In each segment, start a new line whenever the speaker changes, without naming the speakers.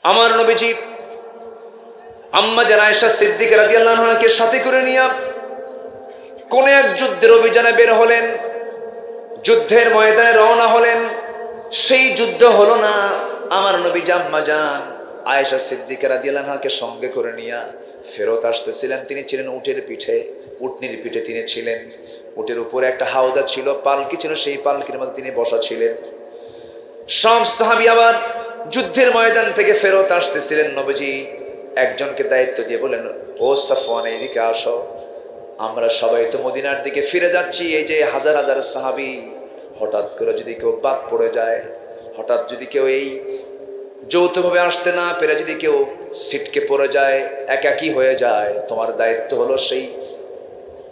আমার নবীজি আম্মা জান আয়েশা সিদ্দিকা রাদিয়াল্লাহু আনহাকে সাথে করে নিয়ে কোন এক যুদ্ধের অভিযানে বের হলেন, যুদ্ধের ময়দানে রওনা হলেন। সেই যুদ্ধ হলো না। আমার নবী আম্মা জান আয়েশা সিদ্দিকা রাদিয়াল্লাহু আনহাকে সঙ্গে করে নিয়ে ফেরত আসতেছিলেন। তিনি ছিলেন উটের পিঠে, উটনির পিঠে তিনি ছিলেন। উটের উপরে একটা হাওদা ছিল, পালকি ছিল, সেই পালকির মধ্যে তিনি বসা ছিলেন। সব সাহাবী আবার যুদ্ধের ময়দান থেকে ফেরত আসতেছিলেন। নবীজি একজনকে দায়িত্ব দিয়ে বলেন, ও সাফওয়ান, এদিকে আসো, আমরা সবাই তো মদিনার দিকে ফিরে যাচ্ছি। এই যে হাজার হাজার সাহাবী, হঠাৎ করে যদি কেউ বাদ পড়ে যায়, হঠাৎ যদি কেউ এই যৌথভাবে আসতে না পেরে যদি কেউ ছিটকে পড়ে যায়, একাকী হয়ে যায়, তোমার দায়িত্ব হলো সেই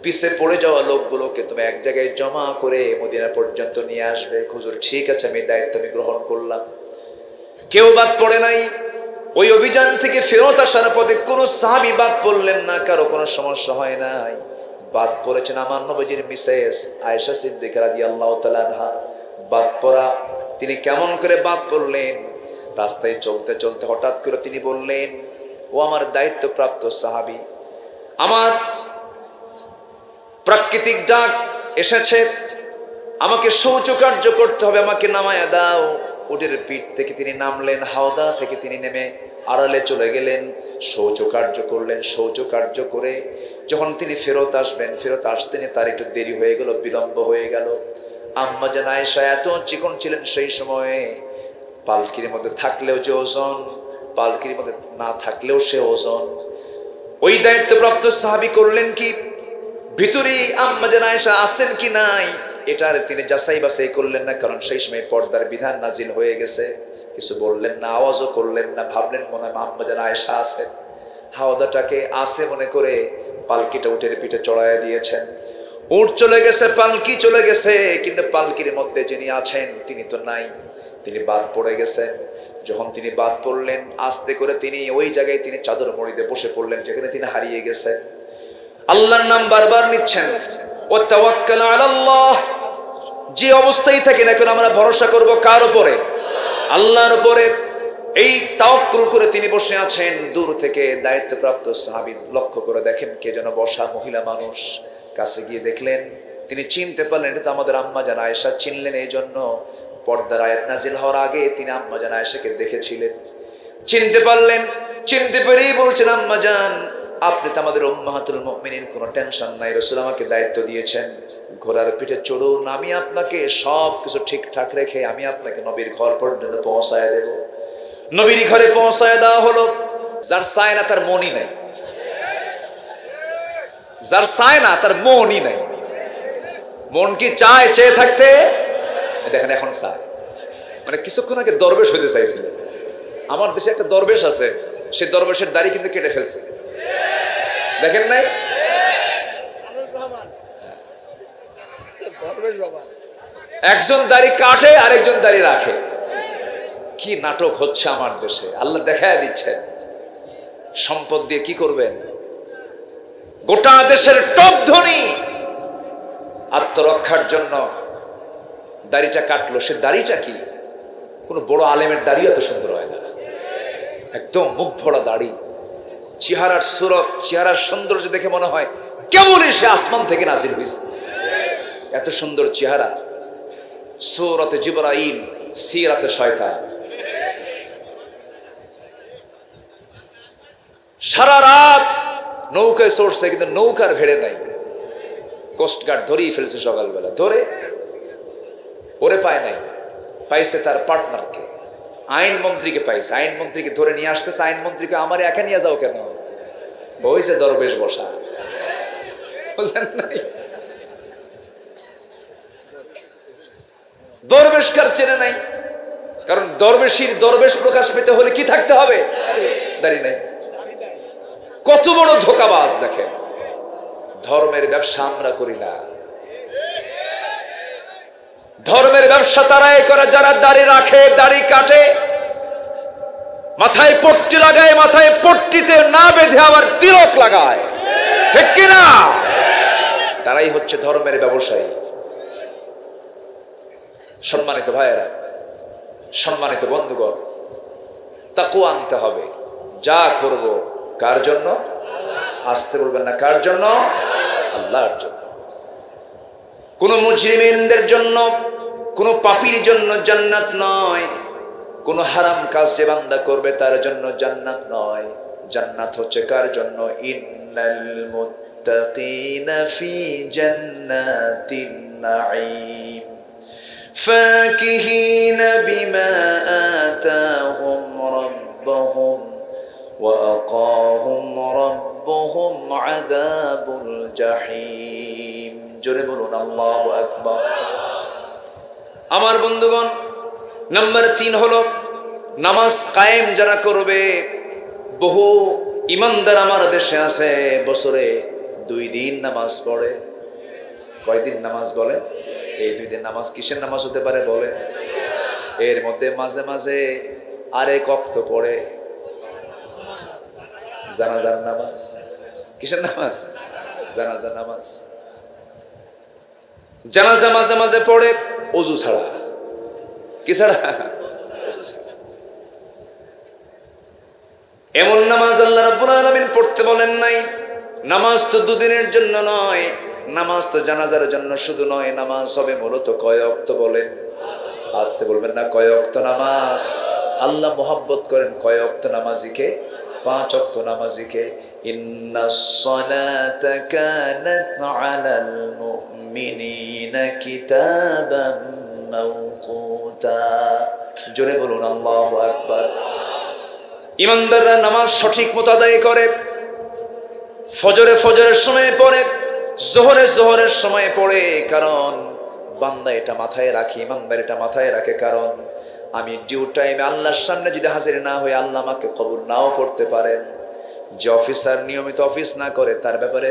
পিছে পড়ে যাওয়া লোকগুলোকে তুমি এক জায়গায় জমা করে মদিনা পর্যন্ত নিয়ে আসবে। হুজুর, ঠিক আছে, আমি দায়িত্ব আমি গ্রহণ করলাম। কেউ বাদ পড়ে নাই। ওই অভিযান থেকে ফেরত আসার পথে কোনো সাহাবী বাদ পড়লেন না, কারো কোনো সমস্যা হয় নাই। বাদ পড়েছেন আমার নবীজির মিসেস আয়েশা সিদ্দিকা রাদিয়াল্লাহু তাআলা আনহা। বাদ পড়া, তিনি কেমন করে বাদ পড়লেন? রাস্তায় চলতে চলতে হঠাৎ করে তিনি বললেন, ও আমার দায়িত্বপ্রাপ্ত সাহাবী, আমার প্রাকৃতিক ডাক এসেছে, আমাকে শৌচকার্য করতে হবে, আমাকে নামায়া দাও। উটের পিঠ থেকে তিনি নামলেন, হাওদা থেকে তিনি নেমে আড়ালে চলে গেলেন, শৌচকার্য করলেন। শৌচকার্য করে যখন তিনি ফেরত আসবেন, ফেরত আসতে তার একটু দেরি হয়ে গেল, বিলম্ব হয়ে গেল। আম্মা জান আয়েশা এত চিকন ছিলেন সেই সময়ে, পালকির মধ্যে থাকলেও যে ওজন, পালকির মধ্যে না থাকলেও সে ওজন। ওই দায়িত্বপ্রাপ্ত সাহাবী করলেন কি, ভিতরে আম্মা জান আয়েশা আছেন কি নাই, এটার তিনি যাচাই বাছাই করলেন না, কারণ সেই সময় পর্দার বিধান নাজিল হয়ে গেছে। কিছু বললেন না, আওয়াজও করলেন না, ভাবলেন মনে হয় আম্মা জান আয়েশা আছে। হাওদাটাকে আছে মনে করে পালকিটা উটের পিঠে চড়াইয়া দিয়েছেন। উট চলে গেছে, পালকি চলে গেছে, কিন্তু পালকির মধ্যে যিনি আছেন তিনি তো নাই, তিনি বাদ পড়ে গেছেন। যখন তিনি বাদ পড়লেন, আস্তে করে তিনি ওই জায়গায় তিনি চাদর মুড়িতে বসে পড়লেন যেখানে তিনি হারিয়ে গেছেন। আল্লাহর নাম বারবার নিচ্ছেন, ও তাওয়াক্কাল আলাল্লাহ। যে অবস্থায় থাকি না কেন আমরা ভরসা করব কার উপরে? আল্লাহর উপরে। এই তাওয়াক্কুল করে তিনি বসে আছেন। দূর থেকে দায়িত্বপ্রাপ্ত সাহাবী লক্ষ্য করে দেখেন কে যেন বসা, মহিলা মানুষ। কাছে গিয়ে দেখলেন, তিনি চিনতে পারলেন এটা তো আমাদের আম্মা জান আয়েশা। চিনলেন এই জন্য পর্দার আয়াত নাজিল হওয়ার আগে তিনি আম্মা জান আয়েশাকে দেখেছিলেন। চিনতে পারলেন, চিনতে পেরেই বলছেন, আম্মা জান, আপনি তো আমাদের উম্মাহাতুল মুমিনিন, কোনো টেনশন নাই, রাসূল আমাকে দায়িত্ব দিয়েছেন, ঘোড়ার পিঠে চড়ুন, আমি আপনাকে সব কিছু ঠিকঠাক রেখে আমি আপনাকে নবীর ঘর পর্যন্ত পৌঁছায় দেব। নবীর ঘরে পৌঁছায় দেওয়া হলো। যার চায় না তার মনই নাই, যার চায় না তার মনই নাই। মন কি চায় চেয়ে থাকতে? দেখেন এখন চায়। মানে কিছুক্ষণ আগে দরবেশ হতে চাইছিলেন। আমার দেশে একটা দরবেশ আছে, সে দরবেশের দাড়ি কিন্তু কেটে ফেলছে, দেখেন নাই? একজন দাড়ি কাটে, আরেকজন দাড়ি রাখে। কি নাটক হচ্ছে আমার দেশে! আল্লাহ দেখায় দিচ্ছেন। সম্পদ দিয়ে কি করবেন? গোটা দেশের টপ ধনী আত্মরক্ষার জন্য দাড়িটা কাটলো। সে দাড়িটা কি, কোনো বড় আলেমের দাড়ি এত সুন্দর হয় না, একদম মুখ ভরা দাড়ি, চেহারার সুরত, চেহারার সৌন্দর্য দেখে মনে হয় কেবলই সে আসমান থেকে নাজিল হয়েছে। এত সুন্দর চেহারা, সূরাতে জিবরাইল, সিরাতে শয়তান। সারা রাত নৌকায় চড়ছে, কিন্তু নৌকার ভেড়ে নাই। কোস্টগার্ড ধরেই ফেলছে সকালবেলা, ধরে ওরে পায় নাই, পাইছে তার পার্টনারকে, আইনমন্ত্রীকে পাইছে। আইনমন্ত্রীকে ধরে নিয়ে আসতেছে। আইনমন্ত্রীকে আমার একা নিয়ে যাও কেন? হয়েছে দরবেশ বসা, বুঝেন নাই? দরবেশ কার চেনে নাই? কারণ দরবেশীর দরবেশ প্রকাশ পেতে হলে কি থাকতে হবে? দাড়ি নাই। কত বড় ধোঁকাবাজ দেখেন। ধর্মের ব্যবসা আমরা করি না, ধর্মের ব্যবসা তারাই করে যারা দাড়ি রাখে, দাড়ি কাটে, মাথায় পট্টি লাগায়, মাথায় পট্টিতে না বেঁধে আবার তিলক লাগায়, ঠিক কিনা? তারাই হচ্ছে ধর্মের ব্যবসায়ী। সম্মানিত ভাইয়েরা, সম্মানিত বন্ধুগণ, তাকওয়া আনতে হবে। যা করব কার জন্য? আসতে বলবেন না, কার জন্য? আল্লাহর জন্য। কোন মুজরিমিনদের জন্য, কোন পাপীর জন্য জান্নাত নয়। কোন হারাম কাজ যে বান্দা করবে তার জন্য জান্নাত নয়। জান্নাত হচ্ছে কার জন্য? ইন্নাল মুত্তাকিনা ফি জান্নাতিন নাঈম ফাকিহিনা বিমা আতাহুম রাব্বুহুম ওয়া আকাহুম রাব্বুহুম আযাবুল জাহিম। জোরে বলুন আল্লাহু আকবার। আমার বন্ধুগণ, নাম্বার 3 হলো নামাজ কায়েম যারা করবে। বহু ইমানদার আমার দেশে আছে, বছরে 2 দিন নামাজ পড়ে। কয়দিন নামাজ বলে? এই 2 দিন নামাজ কিসের নামাজ হতে পারে বলে? এর মধ্যে মাঝে মাঝে আরেক ওয়াক্ত পড়ে জানাজার নামাজ। কিসের নামাজ? জানাজার নামাজ। জানাজা মাঝে মাঝে পড়ে ওযু ছাড়া। কি ছাড়া? এমন নামাজ আল্লাহ রাব্বুল আলামিন পড়তে বলেন নাই। নামাজ তো 2 দিনের জন্য নয়, নামাজ তো জানাজার জন্য শুধু নয়। নামাজ হবে মূলত কয় ওয়াক্ত বলেন? আসতে বলবেন না, কয় ওয়াক্ত নামাজ? আল্লাহ মোহাব্বত করেন কয় ওয়াক্ত নামাজিকে? 5 ওয়াক্ত নামাজিকে। ইন্নাস সালাতা কানাত আলাল মুমিনিনা কিতাবাম মাওকুতা। জোরে বলুন আল্লাহু আকবার। ইমানদাররা নামাজ সঠিক মতো আদায় করে। ফজরের সময় পড়ে, জোহরের সময় পড়ে। কারণ বান্দা এটা মাথায় রাখে, ইমানদার এটা মাথায় রাখে, কারণ আমি ডিউ টাইমে আল্লাহর সামনে যদি হাজির না হই, আল্লাহ আমাকে কবুল নাও করতে পারেন। যে অফিসার নিয়মিত অফিস না করে তার ব্যাপারে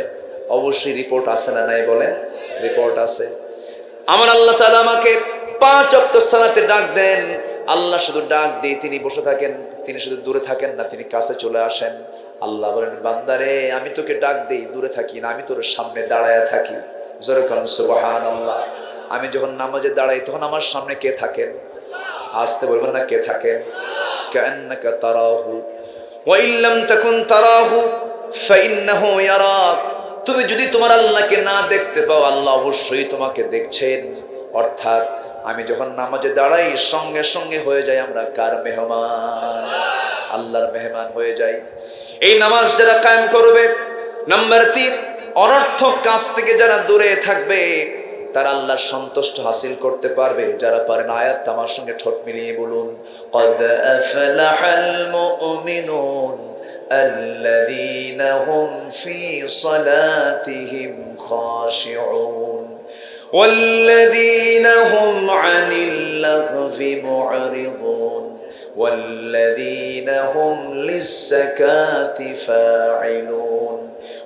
অবশ্যই রিপোর্ট আছে না নাই বলেন? রিপোর্ট আছে। আমার আল্লাহ তাআলা আমাকে 5 ওয়াক্ত সালাতে ডাক দেন। আল্লাহ শুধু ডাক দিয়ে তিনি বসে থাকেন, তিনি শুধু দূরে থাকেন না, তিনি কাছে চলে আসেন। আল্লাহ বলেন, বান্দারে আমি তোকে ডাক দেই, দূরে থাকি না, আমি তোর সামনে দাঁড়ায়া থাকি। জোরে কোন সুবহানাল্লাহ। আমি যখন নামাজে দাঁড়াই তখন আমার সামনে কে থাকেন? আসতে বলবেন না, কে থাকেন? কান্নাকা তারাহু ওয়া ইল্লাম তাকুন তারাহু ফাইন্নাহু ইয়ারাক। তুমি যদি তোমার আল্লাহকে না দেখতে পাও, আল্লাহ অবশ্যই তোমাকে দেখছেন। অর্থাৎ আমি যখন নামাজে দাঁড়াই সঙ্গে সঙ্গে হয়ে যায় আমরা কার মেহমান? আল্লাহর মেহমান হয়ে যাই। এই নামাজ যারা কায়েম করবে, নাম্বার 3, অনর্থক কাজ থেকে যারা দূরে থাকবে তারা আল্লাহর সন্তুষ্ট হাসিল করতে পারবে। যারা পারেন আয়াত আমার সঙ্গে ঠোঁট মিলিয়ে বলুন, قد أفلح المؤمنون الذين هم في صلاتهم خاشعون والذين هم عن اللغو معرضون والذين هم للزكاة فاعلون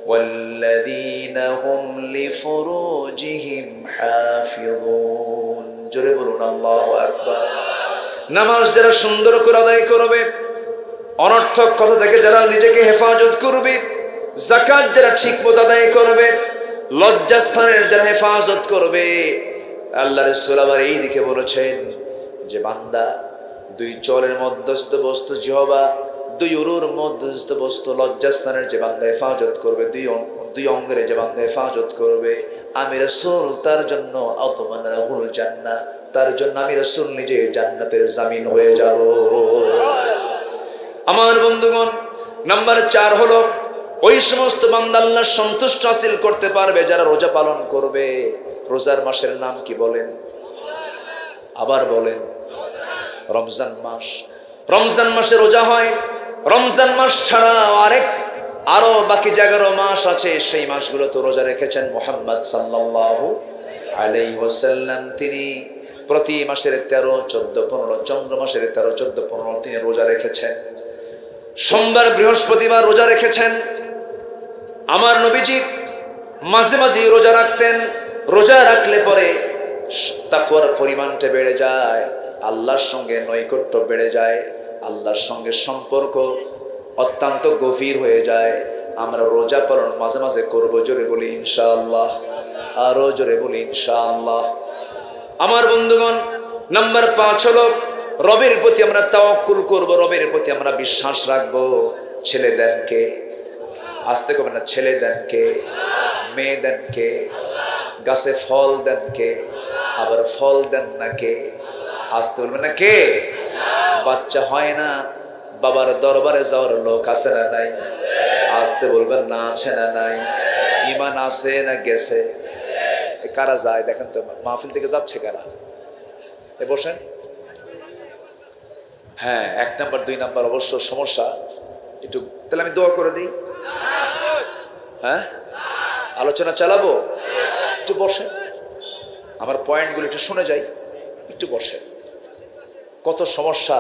والذين هم لفروجهم حافظون। জোরে বলুন আল্লাহু আকবার। নামাজ যারা সুন্দর করে আদায় করবে, অনর্থক কথা থেকে যারা নিজেকে হেফাজত করবে, যাকাত যারা ঠিকমতো আদায় করবে, লজ্জাস্থানের যারা হেফাজত করবে, আল্লাহ রাসূল আবার এই দিকে বলেছেন যে বান্দা 2 চলের মধ্যস্থ বস্তু জিহ্বা, 2 উরুর মধ্যস্থ বস্তু লজ্জাস্থানের যে বান্দা হেফাজত করবে, 2 অঙ্গের যে বান্দা হেফাজত করবে, আমি রাসূল তার জন্য আতমানাহুল জান্নাহ, তার জন্য আমি রাসূল নিজে জান্নাতের জামিন হয়ে যাব। আমার বন্ধুগণ, নাম্বার 4 হলো ওই সমস্ত বান্দা আল্লাহর সন্তুষ্ট হাসিল করতে পারবে যারা রোজা পালন করবে। রোজার মাসের নাম কি বলেন? আবার বলেন, রমজান মাস। রমজান মাসে রোজা হয়। রমজান মাস ছাড়া আরো বাকি 11 মাস আছে, সেই মাসগুলো তো রোজা রেখেছেন মুহাম্মদ সাল্লাল্লাহু আলাইহি ওয়াসাল্লাম। তিনি প্রতি মাসের 13, 14, 15, চন্দ্র মাসের 13, 14, 15 তিনি রোজা রেখেছেন। সোমবার, বৃহস্পতিবার রোজা রেখেছেন। আমার নবীজি মাঝে মাঝে রোজা রাখতেন। রোজা রাখলে পরে তাকওয়ার পরিমাণটা বেড়ে যায়, আল্লাহর সঙ্গে নৈকট্য বেড়ে যায়, আল্লাহর সঙ্গে সম্পর্ক অত্যন্ত গভীর হয়ে যায়। আমরা রোজা পালন মাঝে মাঝে করবো। জোরে বলি ইনশাআল্লাহ, আরো জোরে বলি ইনশাআল্লাহ। আমার বন্ধুগণ, নাম্বার 5 হলো রবের প্রতি আমরা তাওয়াক্কুল করব, রবের প্রতি আমরা বিশ্বাস রাখবো। ছেলে দেন কে? আসতে কবে না, ছেলে দেন কে? মেয়ে দেন কে? গাছে ফল দেন কে? আবার ফল দেন না কে? আসতে বলবে না কে? বাচ্চা হয় না, বাবার দরবারে যাওয়ার লোক আছে না নাই? আসতে বলবেন না আছে না নাই? ইমান আছে না গেছে? কারা যায় দেখেন তো, মাহফিল থেকে যাচ্ছে কারা? এ বসেন। হ্যাঁ, 1 নাম্বার 2 নাম্বার অবশ্য সমস্যা একটু, তাহলে আমি দোয়া করে দিই। হ্যাঁ, আলোচনা চালাবো, একটু বসেন, আমার পয়েন্টগুলো একটু শুনে যাই, একটু বসেন। কত সমস্যা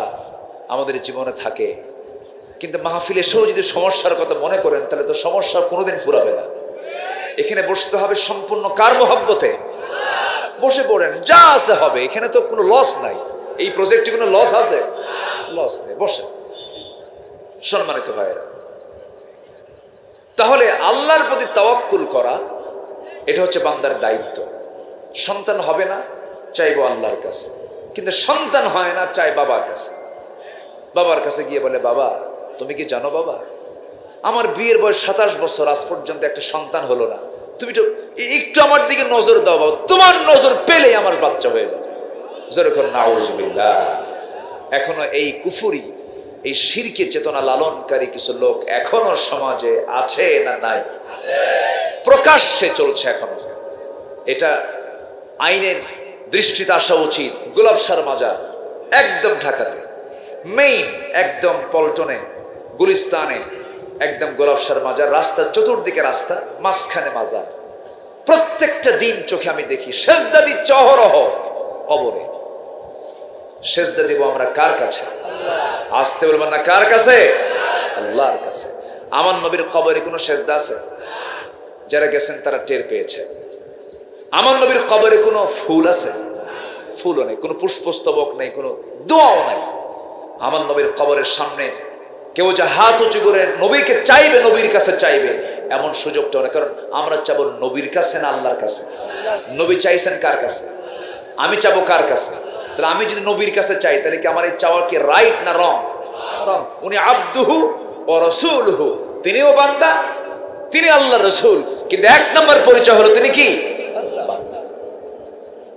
আমাদের জীবনে থাকে, কিন্তু মাহফিল এসেও যদি সমস্যার কথা মনে করেন তাহলে তো সমস্যা কোনোদিন ফুরাবে না। এখানে বসতে হবে সম্পূর্ণ কার মহব্বতে? বসে পড়েন, যা আছে হবে, এখানে তো কোনো লস নাই। এই প্রজেক্টে কোনো লস আছে? লস নেই, বসেন সম্মানিত ভাইয়েরা। তাহলে আল্লাহর প্রতি তাওয়াক্কুল করা, এটা হচ্ছে বান্দার দায়িত্ব। সন্তান হবে না, চাইবো আল্লাহর কাছে, কিন্তু সন্তান হয় না, চাই বাবার কাছে। বাবার কাছে গিয়ে বলে, বাবা তুমি কি জানো বাবা, আমার বিয়ের বয়স 27 বছর, আজ পর্যন্ত একটা সন্তান হলো না, তুমি তো একটু আমার দিকে নজর দাও বাবা, তোমার নজর পেলেই আমার বাচ্চা হয়ে যাবে। যেরকম নাউজুবিল্লাহ। এখনো এই কুফরি, এই শিরকে চেতনা লালনকারী কিছু লোক এখনো সমাজে আছে না নাই? প্রকাশ্যে চলছে এখনো। এটা আইনের দৃষ্টিতে আসা উচিত। গোলাপসার মাজার একদম ঢাকাতে, মেইন একদম পল্টনে, গুলিস্তানে একদম গোলাপসার মাজার, রাস্তা চতুর্দিকে রাস্তা, মাঝখানে মাজার। প্রত্যেকটা দিন চোখে আমি দেখি সেজদা দিচ্ছে অহরহ কবরে। সেজদা দিব আমরা কার কাছে? আসতে বলবেন না কার কাছে? আল্লাহর কাছে। আমার নবীর কবরে কোনো সেজদা আছে? যারা গেছেন তারা টের পেয়েছে। আমার নবীর কবরে কোনো ফুল আছে? ফুলও নেই, কোনো পুষ্পস্তবক নেই, কোনো দোয়াও নাই। আমার নবীর কবরের সামনে কেউ যে হাত উঁচু করে নবীকে চাইবে, নবীর কাছে চাইবে, এমন সুযোগটা নেই। কারণ আমরা চাবো নবীর কাছে না আল্লাহর কাছে? নবী চাইছেন কার কাছে? আমি চাবো কার কাছে? তাহলে আমি যদি নবীর কাছে চাই, তাহলে কি আমার এই চাওয়া কি রাইট না রং? উনি আব্দুহু ওয়া রাসূলুহু, তিনিও বান্দা, তিনি আল্লাহর রাসূল, কিন্তু 1 নম্বর পরিচয় হলো তিনি কি? বান্দা।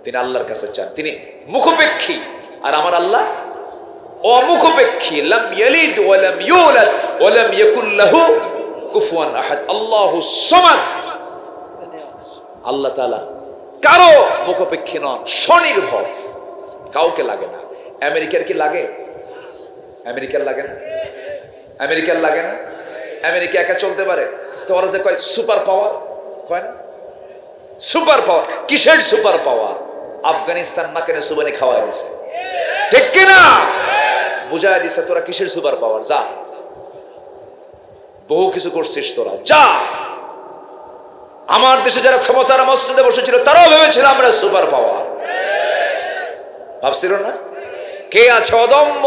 তিনি আল্লাহর কাছে চান, তিনি মুখাপেক্ষী। আর আমার আল্লাহ অমুখাপেক্ষী। লাম ইয়ালিদ ওয়া লাম ইউলাদ ওয়া লাম ইয়াকুল লাহু কুফুয়ান আহাদ। আল্লাহুস সামাদ। আল্লাহ তাআলা কারো মুখাপেক্ষী নন, স্বনির্ভর, কাউকে লাগে না। আমেরিকার কি লাগে? আমেরিকার লাগে না? আমেরিকার লাগে না? আমেরিকা একা চলতে পারে? তো ওরা যে কয় সুপার পাওয়ার, কয় না সুপার পাওয়ার? কিসের সুপার পাওয়ার? আফগানিস্তান নাকেনে সুবানি খাওয়াই দিছে, ঠিক কিনা? বুঝাই দিছে তোরা কিসের সুপার পাওয়ার, যা, বহু কিছু করছিস তোরা, যা। আমার দেশে যারা ক্ষমতার মসজিদে বসেছিল তারাও ভেবেছিল আমরা সুপার পাওয়ার, ভাবছিল না? কে আছে অদম্য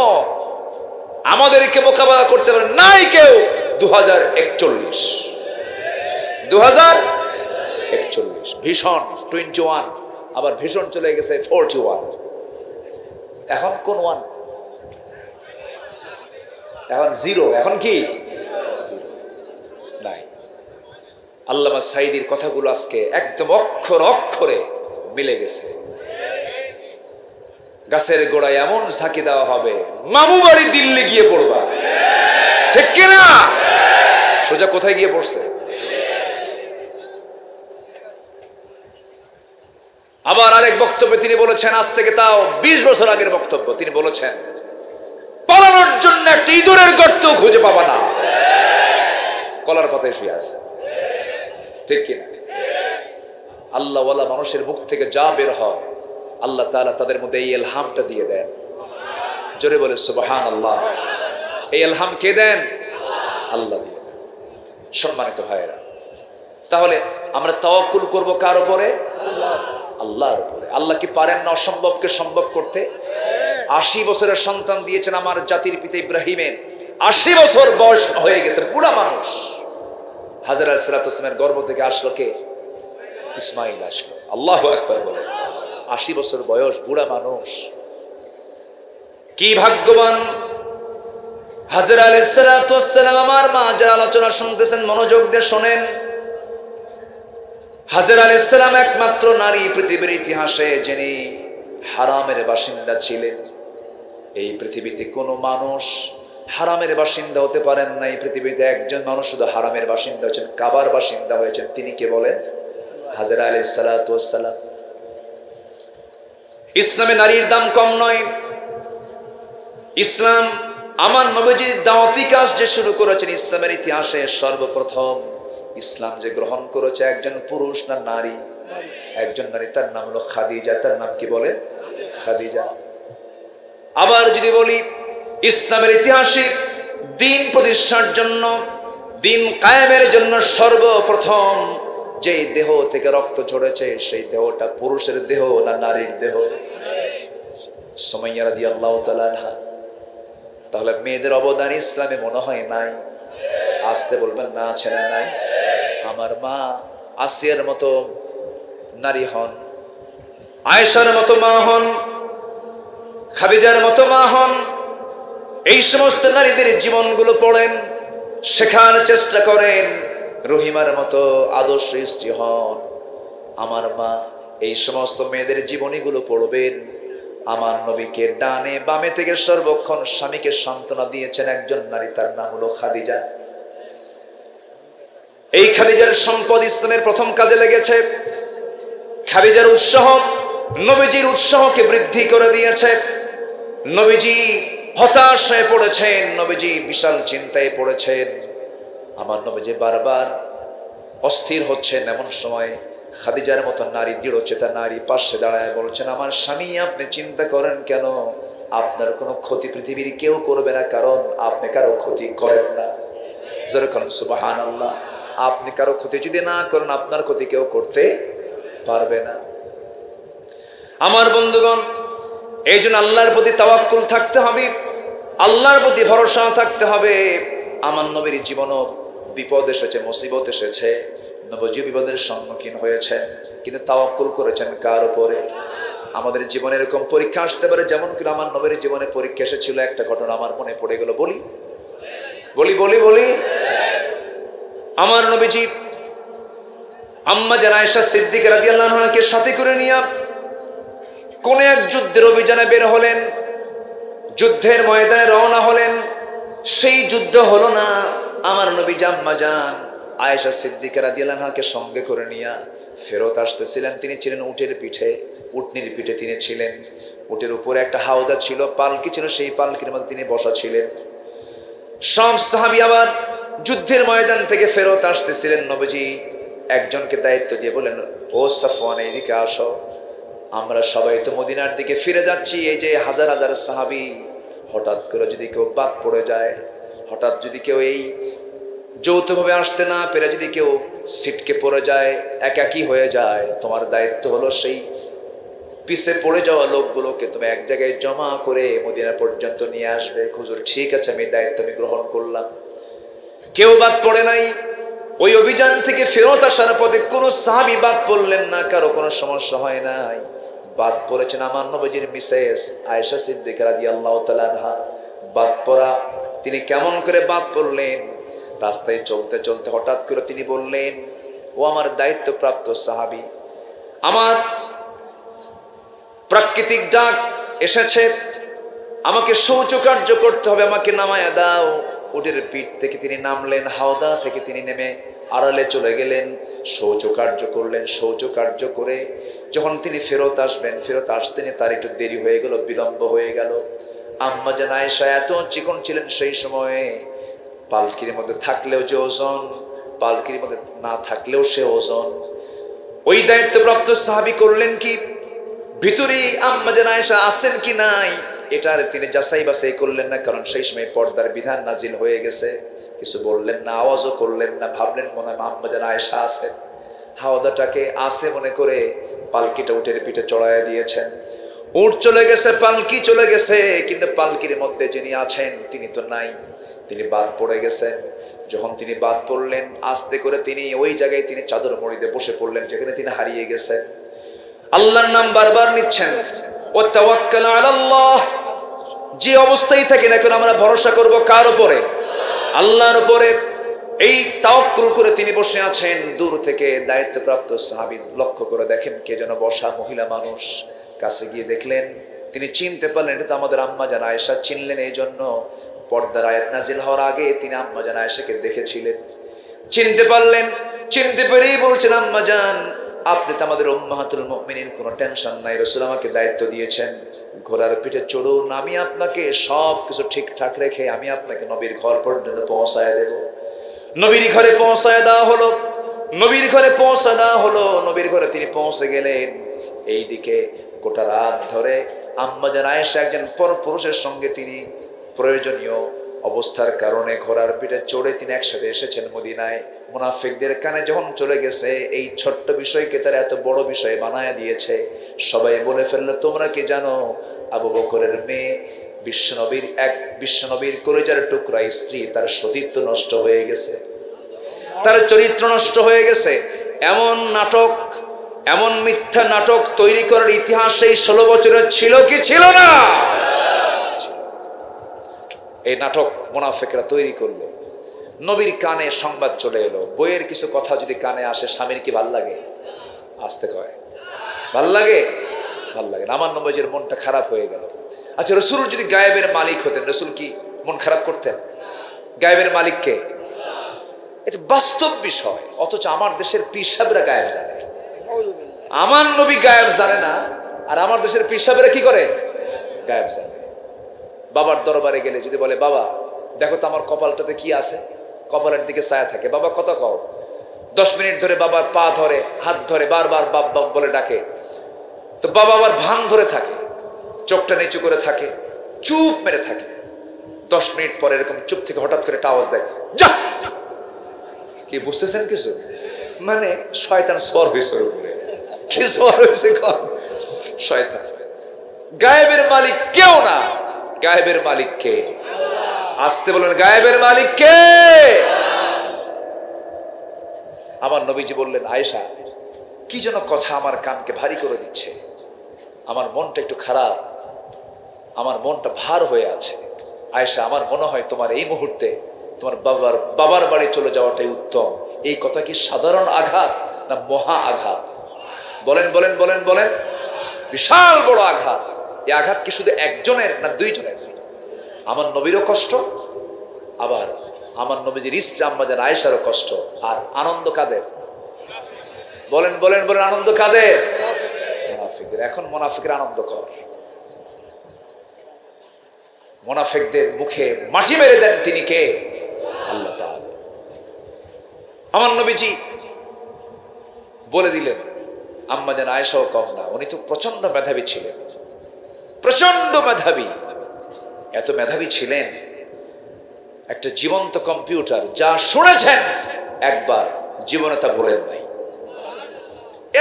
আমাদেরকে মোকাবেলা করতে পারে? নাই কেউ। 2041 ভীষণ 21, আবার ভীষণ চলে গেছে 41। এখন কোন ওয়ান? এখন 0। এখন কি নাই? আল্লামা সাঈদীর কথাগুলো আজকে একদম অক্ষর অক্ষরে মিলে গেছে। গাছের গোড়ায় এমন ঝাঁকি দেওয়া হবে, মামু বাড়ি দিল্লি গিয়ে পড়বা, ঠিক কিনা? সোজা কোথায় গিয়ে পড়ছে? আবার আরেক বক্তব্যে তিনি বলেছেন, আজ থেকে তাও 20 বছর আগের বক্তব্য, তিনি বলেছেন পালানোর জন্য একটা ইঁদুরের গর্ত খুঁজে পাবা না, কলার পাতায় শুয়ে আছে, ঠিক কিনা? আল্লাহওয়ালা মানুষের মুখ থেকে যা বের হয় আল্লাহ তাআলা তাদের মধ্যে এই ইলহামটা দিয়ে দেন। জোরে বলে সুবহানাল্লাহ। এই ইলহাম কে দেন? আল্লাহ দিয়ে দেন। সম্মানিত ভাইয়েরা, তাহলে আমরা তাওয়াক্কুল করব কার উপরে? আল্লাহর উপরে। আল্লাহ কি পারেন না অসম্ভবকে সম্ভব করতে? 80 বছরের সন্তান দিয়েছেন আমার জাতির পিতা ইব্রাহিমের। 80 বছর বয়স হয়ে গেছে, বুড়া মানুষ। হাজরা আলাইহিস সালাতু ওয়াস সালামের গর্ভ থেকে আসলো কে? ইসমাইল আসলো। আল্লাহু আকবার বলে। 80 বছর বয়স, বুড়া মানুষ। কি ভাগ্যবান হাজরা আলাইহিস সালাতু ওয়াস সালাম। আমার মা যারা আলোচনা শুনতেছেন মনোযোগ দিয়ে শোনেন। হাজরা আলাইহিস সালাম একমাত্র নারী পৃথিবীর ইতিহাসে যিনি হারামের বাসিন্দা ছিলেন। এই পৃথিবীতে কোনো মানুষ হারামের বাসিন্দা হতে পারেন না। এই পৃথিবীতে একজন মানুষ শুধু হারামের বাসিন্দা হয়েছেন, কাবার বাসিন্দা হয়েছেন। তিনি কে বলেন? হাজরা আলাইহিস সালাতু ওয়াস সালাম। ইসলামে নারীর দাম কম নয়। ইসলাম আমার নবীজির দাওয়াতি কাজ যে শুরু করেছেন ইসলামের ইতিহাসে সর্বপ্রথম ইসলাম যে গ্রহণ করেছে একজন পুরুষ না নারী? একজন নারী, তার নাম হলো খাদিজা। তার নাম কি বলে? খাদিজা। আবার যদি বলি ইসলামের ইতিহাসে দ্বীন প্রতিষ্ঠার জন্য, দ্বীন কায়েমের জন্য সর্বপ্রথম যে দেহ থেকে রক্ত ঝরেছে সেই দেহটা পুরুষের দেহ না নারীর দেহ? সুমাইয়া রাদিয়াল্লাহু তাআলা আনহা। তাহলে মেয়েদের অবদান ইসলামে মনে হয় নাই? আসতে বলবেন না, আছে না নাই? আমার মা আসিয়ার মতো নারী হন, আয়েশার মতো মা হন, খাদিজার মতো মা হন। এই সমস্ত নারীদের জীবনগুলো পড়েন, শেখার চেষ্টা করেন। রহিমার মতো আদর্শ স্ত্রী হন। আমার মা এই সমস্ত মেয়েদের জীবনীগুলো পড়বেন। আমার নবীকে ডানে বামে থেকে সর্বক্ষণ স্বামীকে সান্ত্বনা দিয়েছেন একজন নারী, তার নাম হলো খাদিজা। এই খাদিজার সম্পদ ইসলামের প্রথম কাজে লেগেছে। খাদিজার উৎসাহ নবীজির উৎসাহকে বৃদ্ধি করে দিয়েছে। নবীজি হতাশ হয়ে পড়েছেন, নবীজি বিশাল চিন্তায় পড়েছেন। আমার নবীজি বারবার অস্থির হচ্ছেন। এমন সময় খাদিজার মতো নারী, দৃঢ়চেতা নারী পাশে দাঁড়ায় বলছেন, আমার স্বামী আপনি চিন্তা করেন কেন? আপনার কোনো ক্ষতি পৃথিবীর কেউ করবে না, কারণ আপনি কারো ক্ষতি করেন না। যেরকম সুবহানাল্লাহ। আপনি কারো ক্ষতি যদি না করেন আপনার ক্ষতি কেউ করতে পারবে না। আমার বন্ধুগণ, এই জন্য আল্লাহর প্রতি তাওয়াক্কুল থাকতে হবে, আল্লাহর প্রতি ভরসা থাকতে হবে। আমার নবীর জীবনও বিপদ এসেছে, মুসিবত এসেছে, নবী বিপদের সম্মুখীন হয়েছে, কিন্তু তাওয়াক্কুল করেছেন কার উপরে? আমাদের জীবনে এরকম পরীক্ষা আসতে পারে, যেমন কি আমার নবীর জীবনে পরীক্ষা এসেছিল। একটা ঘটনা আমার মনে পড়ে গেল, বলি বলি বলি বলি আমার নবীজি আম্মা জান আয়েশা সিদ্দিকা রাদিয়াল্লাহু আনহাকে সাথে করে নিয়ে কোন এক যুদ্ধের অভিযানে বের হলেন, যুদ্ধের ময়দানে রওনা হলেন। সেই যুদ্ধ হলো না। আমার নবীজি আম্মা জান আয়েশা সিদ্দিকা রাদিয়াল্লাহু আনহাকে সঙ্গে করে নিয়ে ফেরত আসতেছিলেন। তিনি ছিলেন উটের পিঠে, উটনির পিঠে তিনি ছিলেন। উটের উপরে একটা হাওদা ছিল, পালকি ছিল, সেই পালকির মধ্যে তিনি বসা ছিলেন। সব সাহাবী আবার যুদ্ধের ময়দান থেকে ফেরত আসতেছিলেন। নবীজি একজনকে দায়িত্ব দিয়ে বলেন, ও সাফওয়ান এদিকে আসো, আমরা সবাই তো মদিনার দিকে ফিরে যাচ্ছি। এই যে হাজার হাজার সাহাবী, হঠাৎ করে যদি কেউ বাদ পড়ে যায়, হঠাৎ যদি কেউ এই যৌথভাবে আসতে না পেরে যদি কেউ ছিটকে পড়ে যায়, একাকী হয়ে যায়, তোমার দায়িত্ব হলো সেই পিছে পড়ে যাওয়া লোকগুলোকে তুমি এক জায়গায় জমা করে মদিনা পর্যন্ত নিয়ে আসবে। হুজুর ঠিক আছে, আমি দায়িত্ব আমি গ্রহণ করলাম। কেউ বাদ পড়ে নাই। ওই অভিযান থেকে ফেরত আসার পথে কোনো সাহাবী বাদ পড়লেন না, কারো কোনো সমস্যা হয় নাই। বাদ পড়েছেন আমার নবীজির মিসেস আয়েশা সিদ্দিকা রাদিয়াল্লাহু তাআলা আনহা। বাদ পড়া, তিনি কেমন করে বাদ পড়লেন? রাস্তায় চলতে চলতে হঠাৎ করে তিনি বললেন, ও আমার দায়িত্বপ্রাপ্ত সাহাবী, আমার প্রাকৃতিক ডাক এসেছে, আমাকে শৌচকার্য করতে হবে, আমাকে নামায়া দাও। উটের পিঠ থেকে তিনি নামলেন, হাওদা থেকে তিনি নেমে আড়ালে চলে গেলেন, শৌচকার্য করলেন। শৌচকার্য করে যখন তিনি ফেরত আসবেন, ফেরত আসতে তার একটু দেরি হয়ে গেল, বিলম্ব হয়ে গেল। আম্মা জান আয়েশা এত চিকন ছিলেন সেই সময়ে, পালকির মধ্যে থাকলেও যে ওজন, পালকির মধ্যে না থাকলেও সে ওজন। ওই দায়িত্বপ্রাপ্ত সাহাবী করলেন কি, ভিতরে আম্মা জান আয়েশা আছেন কি নাই এটার তিনি যাচাই বাছাই করলেন না, কারণ সেই সময় পর্দার বিধান নাজিল হয়ে গেছে। কিছু বললেন না, আওয়াজও করলেন না, ভাবলেন মনে হয় আম্মা জান আয়েশা আছেন। হাওদাটাকে আছে মনে করে পালকিটা উটের পিঠে চড়াইয়া দিয়েছেন। উট চলে গেছে, পালকি চলে গেছে, কিন্তু পালকির মধ্যে যিনি আছেন তিনি তো নাই, তিনি বাদ পড়ে গেছেন। যখন তিনি বাদ পড়লেন, আস্তে করে তিনি ওই জায়গায় তিনি চাদর মুড়িতে বসে পড়লেন যেখানে তিনি হারিয়ে গেছেন। আল্লাহর নাম বারবার নিচ্ছেন, ও তাওয়াক্কাল আলাল্লাহ, যে অবস্থায় থাকি না কেন আমরা ভরসা করব কার উপরে? আল্লাহর উপরে। এই তাওয়াক্কুল করে তিনি বসে আছেন। দূর থেকে দায়িত্বপ্রাপ্ত সাহাবী লক্ষ্য করে দেখেন কে যেন বসা, মহিলা মানুষ। কাছে গিয়ে দেখলেন, তিনি চিনতে পারলেন এটা তো আমাদের আম্মা জান আয়েশা। চিনলেন এই জন্য পর্দার আয়াত নাজিল হওয়ার আগে তিনি আম্মা জান আয়েশাকে দেখেছিলেন। চিনতে পারলেন, চিনতে পেরেই বলছেন, আম্মা জান আপনি তো আমাদের উম্মাহাতুল মুমিনিন, কোনো টেনশন নাই, রাসূল আমাকে দায়িত্ব দিয়েছেন ঘোড়ার পিঠে চড়ুন, আমি আপনাকে সব কিছু ঠিকঠাক রেখে আমি আপনাকে নবীর ঘর পর্যন্ত পৌঁছায় দেব। নবীর ঘরে পৌঁছায় দেওয়া হলো, নবীর ঘরে পৌঁছা দেওয়া হলো। নবীর ঘরে তিনি পৌঁছে গেলেন। এইদিকে গোটা রাত ধরে আম্মা জান আয়েশা একজন পরপুরুষের সঙ্গে তিনি প্রয়োজনীয় অবস্থার কারণে ঘোড়ার পিঠে চড়ে তিনি একসাথে এসেছেন মদিনায়। মুনাফিকদের কানে যখন চলে গেছে এই ছোট্ট বিষয়কে তারা এত বড় বিষয় বানায় দিয়েছে। সবাই বলে ফেললো, তোমরা কি জানো আবু বকরের মেয়ে বিশ্বনবীর কলিজার টুকরা স্ত্রী, তার সতীত্ব নষ্ট হয়ে গেছে, তার চরিত্র নষ্ট হয়ে গেছে। এমন নাটক, এমন মিথ্যা নাটক তৈরি করার ইতিহাস এই 16 বছরের ছিল কি ছিল না? এই নাটক মুনাফিকরা তৈরি করলো। নবীর কানে সংবাদ চলে এলো, বইয়ের কিছু কথা যদি কানে আসে স্বামীর কি ভাল লাগে? আসতে কয় ভাল লাগে? ভাল লাগে না। আমার নবীর মনটা খারাপ হয়ে গেল। আচ্ছা, রাসূল যদি গায়েবের মালিক হতেন, রাসূল কি মন খারাপ করতেন? গায়েবের মালিক কে? এটা বাস্তব বিষয়। অথচ আমার দেশের পীর সাহেবরা গায়েব জানে। আমার নবী গায়েব জানে না, আর আমার দেশের পীর সাহেবরা কি করে? গায়েব জানে। বাবার দরবারে গেলে যদি বলে, বাবা দেখো তো আমার কপালটাতে কি আছে, কপালের দিকে ছায়া থাকে, বাবা কত কও, 10 মিনিট ধরে বাবার পা ধরে, হাত ধরে বারবার বাপ বাপ বলে ডাকে, তো বাবা আবার ভান ধরে থাকে, চোখটা নিচু করে থাকে, চুপ মেরে থাকে। 10 মিনিট পরে এরকম চুপ থেকে হঠাৎ করে একটা আওয়াজ দেয়, যা। কি বুঝতেছেন কিছু? মানে শয়তান সর হয়েছে, কি সর হয়েছে? শয়তান। গায়েবের মালিক কেউ না, গায়েবের মালিক কে? আসতে বলেন, গায়েবের মালিক কে? আমার নবীজি বললেন, আয়েশা কি যেন কথা আমার কানকে ভারী করে দিচ্ছে, আমার মনটা একটু খারাপ, আমার মনটা ভার হয়ে আছে। আয়েশা, আমার মনে হয় তোমার এই মুহূর্তে তোমার বাবার বাড়ি চলে যাওয়াটাই উত্তম। এই কথা কি সাধারণ আঘাত না মহা আঘাত? বলেন বলেন বলেন বলেন। বিশাল বড় আঘাত। এই আঘাত কি শুধু একজনের না 2 জনের? আমার নবীরও কষ্ট, আবার আমার নবীজির স্ত্রী আম্মা জান আয়েশারও কষ্ট। আর আনন্দ কাদের? বলেন বলেন বলেন, আনন্দ কাদের? মুনাফিকদের। এখন মুনাফিকরা আনন্দ কর, মুনাফিকদের মুখে মাটি মেরে দেন তিনি কে? আল্লাহ তাআলা। আমার নবীজি বলে দিলেন, আম্মা জান আয়েশাও কম না, উনি তো প্রচন্ড মেধাবী ছিলেন, প্রচন্ড মেধাবী। এত মেধাবী ছিলেন, একটা জীবন্ত কম্পিউটার, যা শুনেছেন একবার জীবনে তা ভোলেন নাই,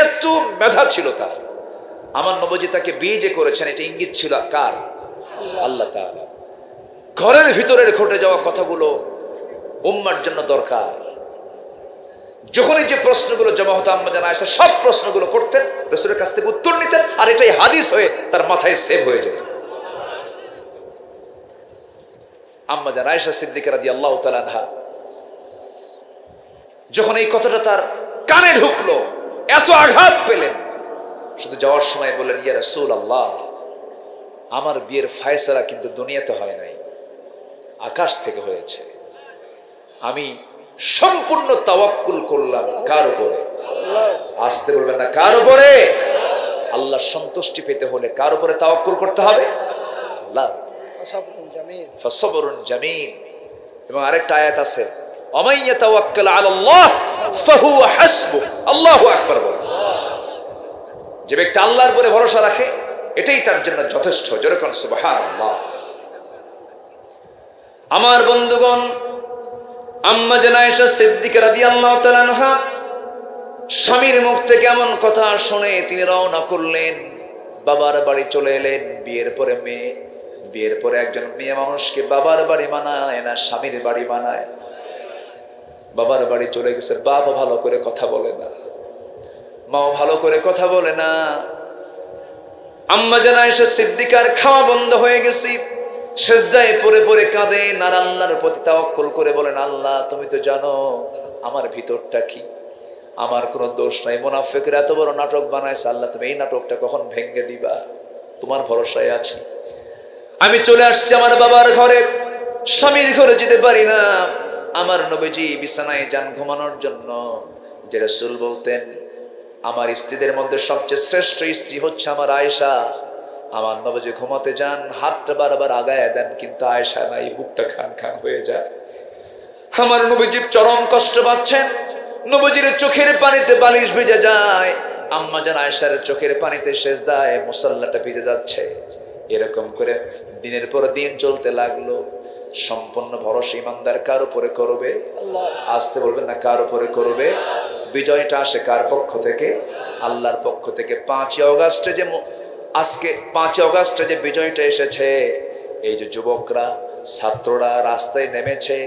এত মেধা ছিল তার। আমার নবীজি তাকে বিয়ে যে করেছেন এটা ইঙ্গিত ছিল কার? আল্লাহ তাআলা। ঘরের ভিতরের ঘটে যাওয়া কথাগুলো উম্মার জন্য দরকার। যখনই যে প্রশ্নগুলো জমা হতো আম্মা জান আয়েশা সব প্রশ্নগুলো করতেন, রাসূলের কাছ থেকে উত্তর নিতেন, আর এটাই হাদিস হয়ে তার মাথায় সেভ হয়ে যেত। আম্মা জান আয়েশা সিদ্দিকা রাদিয়াল্লাহু তাআলা আনহা যখন এই কথাটা তার কানে ঢুকলো, এত আঘাত পেলেন, শুধু যাওয়ার সময় বললেন, ইয়া রাসূলুল্লাহ, আমার বিয়ের ফয়সালা কিন্তু দুনিয়াতে হয় নাই, আকাশ থেকে হয়েছে। আমি সম্পূর্ণ তাওয়াক্কুল করলাম কার উপরে? আসতে বলবেন না, কার উপরে? আল্লাহর সন্তুষ্টি পেতে হলে কার উপরে তাওয়াক্কুল করতে হবে? আল্লাহ। ফাসবরুন জামিল। এবং আরেকটা আয়াত আছে, ওয়ামান ইয়াতাওয়াক্কাল আলাল্লাহ ফাহুয়া হাসবুহ। আল্লাহু আকবার বলেন। যে ব্যক্তি আল্লাহর উপরে ভরসা রাখে এটাই তার জন্য যথেষ্ট। যেরকম সুবহানাল্লাহ। আমার বন্ধুগণ, আম্মা জান আয়েশা সিদ্দিকা রাদিয়াল্লাহু তাআলা আনহা স্বামীর মুখ থেকে এমন কথা শুনে তিনি রওনা করলেন, বাবার বাড়ি চলে এলেন। বিয়ের পরে একজন মেয়ে মানুষকে বাবার বাড়ি মানায় না, স্বামীর বাড়ি মানায়। বাবার বাড়ি চলে গেছে, বাবা ভালো করে কথা বলে না, মাও ভালো করে কথা বলে না। আম্মা জান আয়েশা সিদ্দিকার খাওয়া বন্ধ হয়ে গেছে, সেজদায় পড়ে পড়ে কাঁদেন আর আল্লাহর প্রতি তাওয়াক্কুল করে বলেন, আল্লাহ তুমি তো জানো আমার ভিতরটা কি, আমার কোনো দোষ নাই। মুনাফিকরা এত বড় নাটক বানাইছে, আল্লাহ তুমি এই নাটকটা কখন ভেঙে দিবা, তোমার ভরসায় আছি। আমি চলে আসছি আমার বাবার ঘরে, স্বামীর ঘরে যেতে পারি না। আমার নবীজি বিছানায় যান ঘুমানোর জন্য। যে রাসূল বলতেন আমার স্ত্রীদের মধ্যে সবচেয়ে শ্রেষ্ঠ স্ত্রী হচ্ছে আমার আয়েশা। আমার নবীজি ঘুমাতে যান, হাতটা বারবার আগায় দেন, কিন্তু আয়েশা নাই, বুকটা খান খান হয়ে যায়। আমার নবীজি চরম কষ্ট পাচ্ছেন, নবীজির চোখের পানিতে বালিশ ভিজে যায়, আম্মা জান আয়েশার চোখের পানিতে সেজদায় মুসাল্লাটা ভিজে যাচ্ছে। এরকম করে দিনের পর দিন চলতে লাগলো। সম্পূর্ণ ভরসা ইমানদার কার উপরে করবে? আসতে বলবেন না, কার উপরে করবে? বিজয়টা আসে কার পক্ষ থেকে? আল্লাহর পক্ষ থেকে। 5 অগাস্টে যে আজকে 5 অগাস্টে যে বিজয়টা এসেছে, এই যে যুবকরা ছাত্ররা রাস্তায় নেমেছে,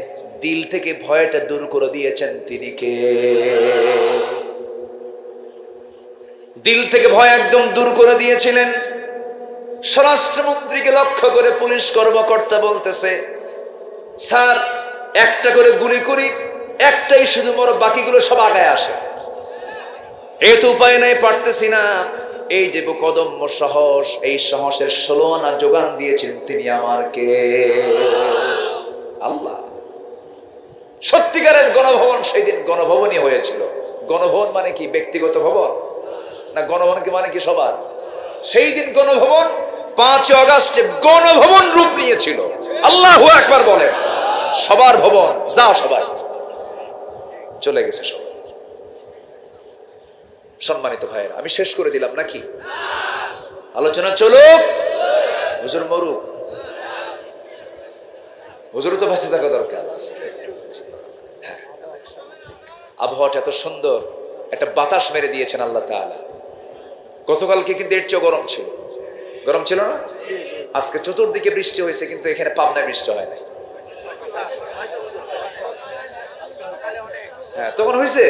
দিল থেকে ভয়টা দূর করে দিয়েছেন তিনি কে? দিল থেকে ভয় একদম দূর করে দিয়েছিলেন। স্বরাষ্ট্রমন্ত্রীকে লক্ষ্য করে পুলিশ কর্মকর্তা বলতেছে, স্যার একটা করে গুলি করি, একটাই শুধু মরো, বাকিগুলো সব আগায় আসে। এই তো উপায় নাই, পারতেছি না। এই যে কদম্য সাহস, এই সাহসের 16 আনা যোগান দিয়েছেন তিনি আমার কে? আল্লাহ। সত্যিকারের গণভবন সেই দিন গণভবনই হয়েছিল। গণভবন মানে কি ব্যক্তিগত ভবন না, গণভবন কি মানে কি সবার? সেই দিন গণভবন 5 অগাস্টে গণভবন রূপ নিয়েছিল। আল্লাহু আকবার বলেন। সবার ভবন, যাও সবাই চলে গেছে সব। সম্মানিত ভাইয়েরা, আমি শেষ করে দিলাম নাকি? আলোচনা চলুক, হুজুর মরুক, হুজুর তো ভাসে থাকা দরকার। হ্যাঁ, আবহাওয়াটা এত সুন্দর, একটা বাতাস মেরে দিয়েছেন আল্লাহ তাআলা। গতকালকে কিন্তু এর চেয়ে গরম ছিল, গরম ছিল না? আজকে চতুর্দিকে বৃষ্টি হয়েছে, কিন্তু এখানে পাবনায় বৃষ্টি হয় না। হ্যাঁ, তখন হয়েছে।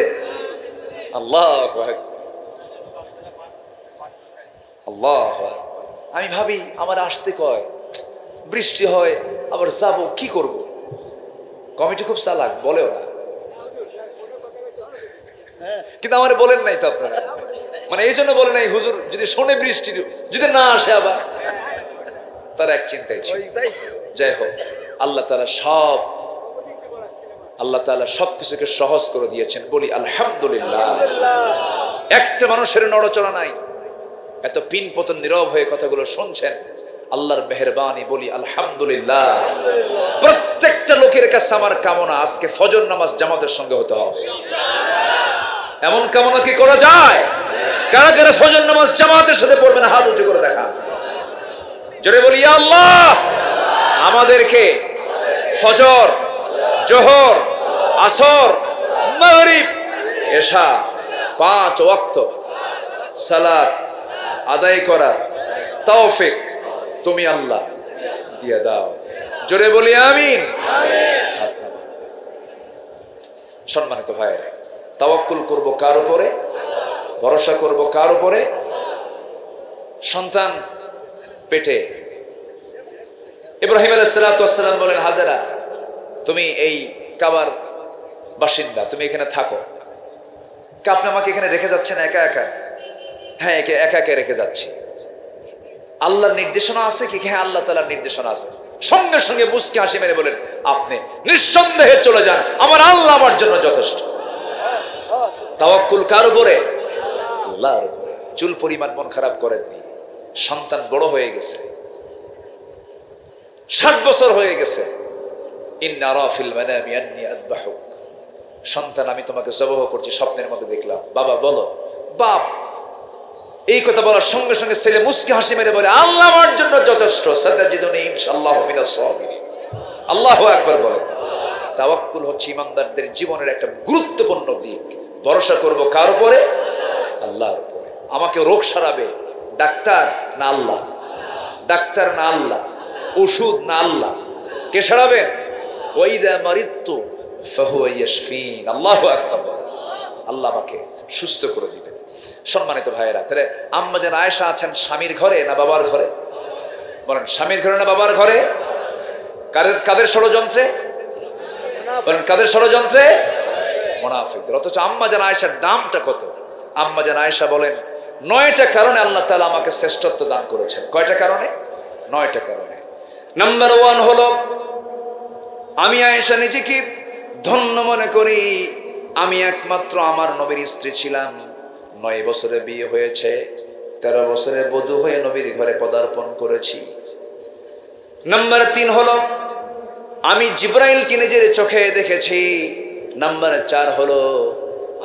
আল্লাহ আল্লাহ। আমি ভাবি আমার আসতে কয়, বৃষ্টি হয়, আবার যাব, কি করব? কমিটি খুব চালাক, বলেও না, কিন্তু আমার বলেন নাই তো আপনারা, মানে এই জন্য বলে নাই হুজুর যদি শোনে বৃষ্টি যদি না আসে, আবার তার এক চিন্তাই ছিল। যাই হোক, আল্লাহ তাআলা সবকিছুকে সহজ করে দিয়েছেন, বলি আলহামদুলিল্লাহ। একটা মানুষের নড়াচড়া নাই, এত পিন পতন নীরব হয়ে কথাগুলো শুনছেন, আল্লাহর মেহেরবানি, বলি আলহামদুলিল্লাহ। প্রত্যেকটা লোকের কাছে আমার কামনা আজকে ফজর নামাজ জামাতের সঙ্গে হতে হবে। এমন কামনা কি করা যায়? কারা কারা ফজর নামাজ জামাতের সাথে পড়বেন হাত উঁচু করে দেখা। জোরে বলি ইয়া আল্লাহ, আমাদেরকে ফজর, জোহর, আসর, মাগরিব, এশা 5 ওয়াক্ত সালাত আদায় করার তৌফিক তুমি আল্লাহ দিয়ে দাও। জোরে বলি আমিন। সম্মানিত ভাইরা, তাওয়াক্কুল করব কার উপরে? ভরসা করব কার উপরে? সন্তান পেটে, ইব্রাহিম আলাইহিস সালাতু ওয়াস সালাম বলেন, হাজেরা তুমি এই কাবার বাসিন্দা, তুমি এখানে থাকো। আপনি আমাকে এখানে রেখে যাচ্ছেন একা একা? হ্যাঁ, একা একা রেখে যাচ্ছি। আল্লাহর নির্দেশনা আছে কি? হ্যাঁ, আল্লাহ তাআলার নির্দেশনা আছে। সঙ্গে সঙ্গে মুস্কি হাসি মেরে বলেন, আপনি নিঃসন্দেহে চলে যান, আমার আল্লাহ আমার জন্য যথেষ্ট। তাওয়াক্কুল কার উপরে? আল্লাহর উপরে। চুল পরিমাণ মন খারাপ করেননি। সন্তান বড় হয়ে গেছে, 60 বছর হয়ে গেছে। ইন্না আরা ফিল মানামি আন্নী আযবাহুক, সন্তান আমি তোমাকে জবাহ করছি, স্বপ্নের মধ্যে দেখলাম। বাবা বলো। বাপ এই কথা বলার সঙ্গে সঙ্গে ছেলে মুস্কি হাসি মেরে বলে, আল্লাহ আমার জন্য যথেষ্ট, সাতাজিদুনি ইনশাআল্লাহু মিনাস সাবিরিন। আল্লাহু আকবার বলেন। তাওয়াক্কুল হচ্ছে ইমানদারদের জীবনের একটা গুরুত্বপূর্ণ দিক। ভরসা করব কার উপরে? আল্লাহর উপরে। আমাকে রোগ সারাবে ডাক্তার না আল্লাহ? ডাক্তার না আল্লাহ? ওষুধ না আল্লাহ? কে সারাবেন? ওয়াইদা মারিদতু ফাহুয়া ইয়াশফিন। আল্লাহু আকবার। আল্লাহ আমাকে সুস্থ করে দিবেন। সম্মানিত ভাইয়েরা, তাহলে আম্মা জান আয়েশা আছেন স্বামীর ঘরে না বাবার ঘরে? বলেন, স্বামীর ঘরে না বাবার ঘরে? কাদের কাদের ষড়যন্ত্রে? বলেন কাদের ষড়যন্ত্রে? মুনাফিকদের। অথচ আম্মা জান আয়েশার দামটা কত? আম্মা জান আয়েশা বলেন 9টা কারণে আল্লাহ তাআলা আমাকে শ্রেষ্ঠত্ব দান করেছেন। কয়টা কারণে? 9টা কারণে। নাম্বার 1 হলো আমি আয়েশা নিজেকে ধন্য মনে করি, আমি একমাত্র আমার নবীর স্ত্রী ছিলাম। 9 বছরে বিয়ে হয়েছে, 13 বছরে বধূ হয়ে নবীর ঘরে পদার্পণ করেছি। নাম্বার 3 হলো আমি জিব্রাইলকে নিজের চোখে দেখেছি। নাম্বার 4 হলো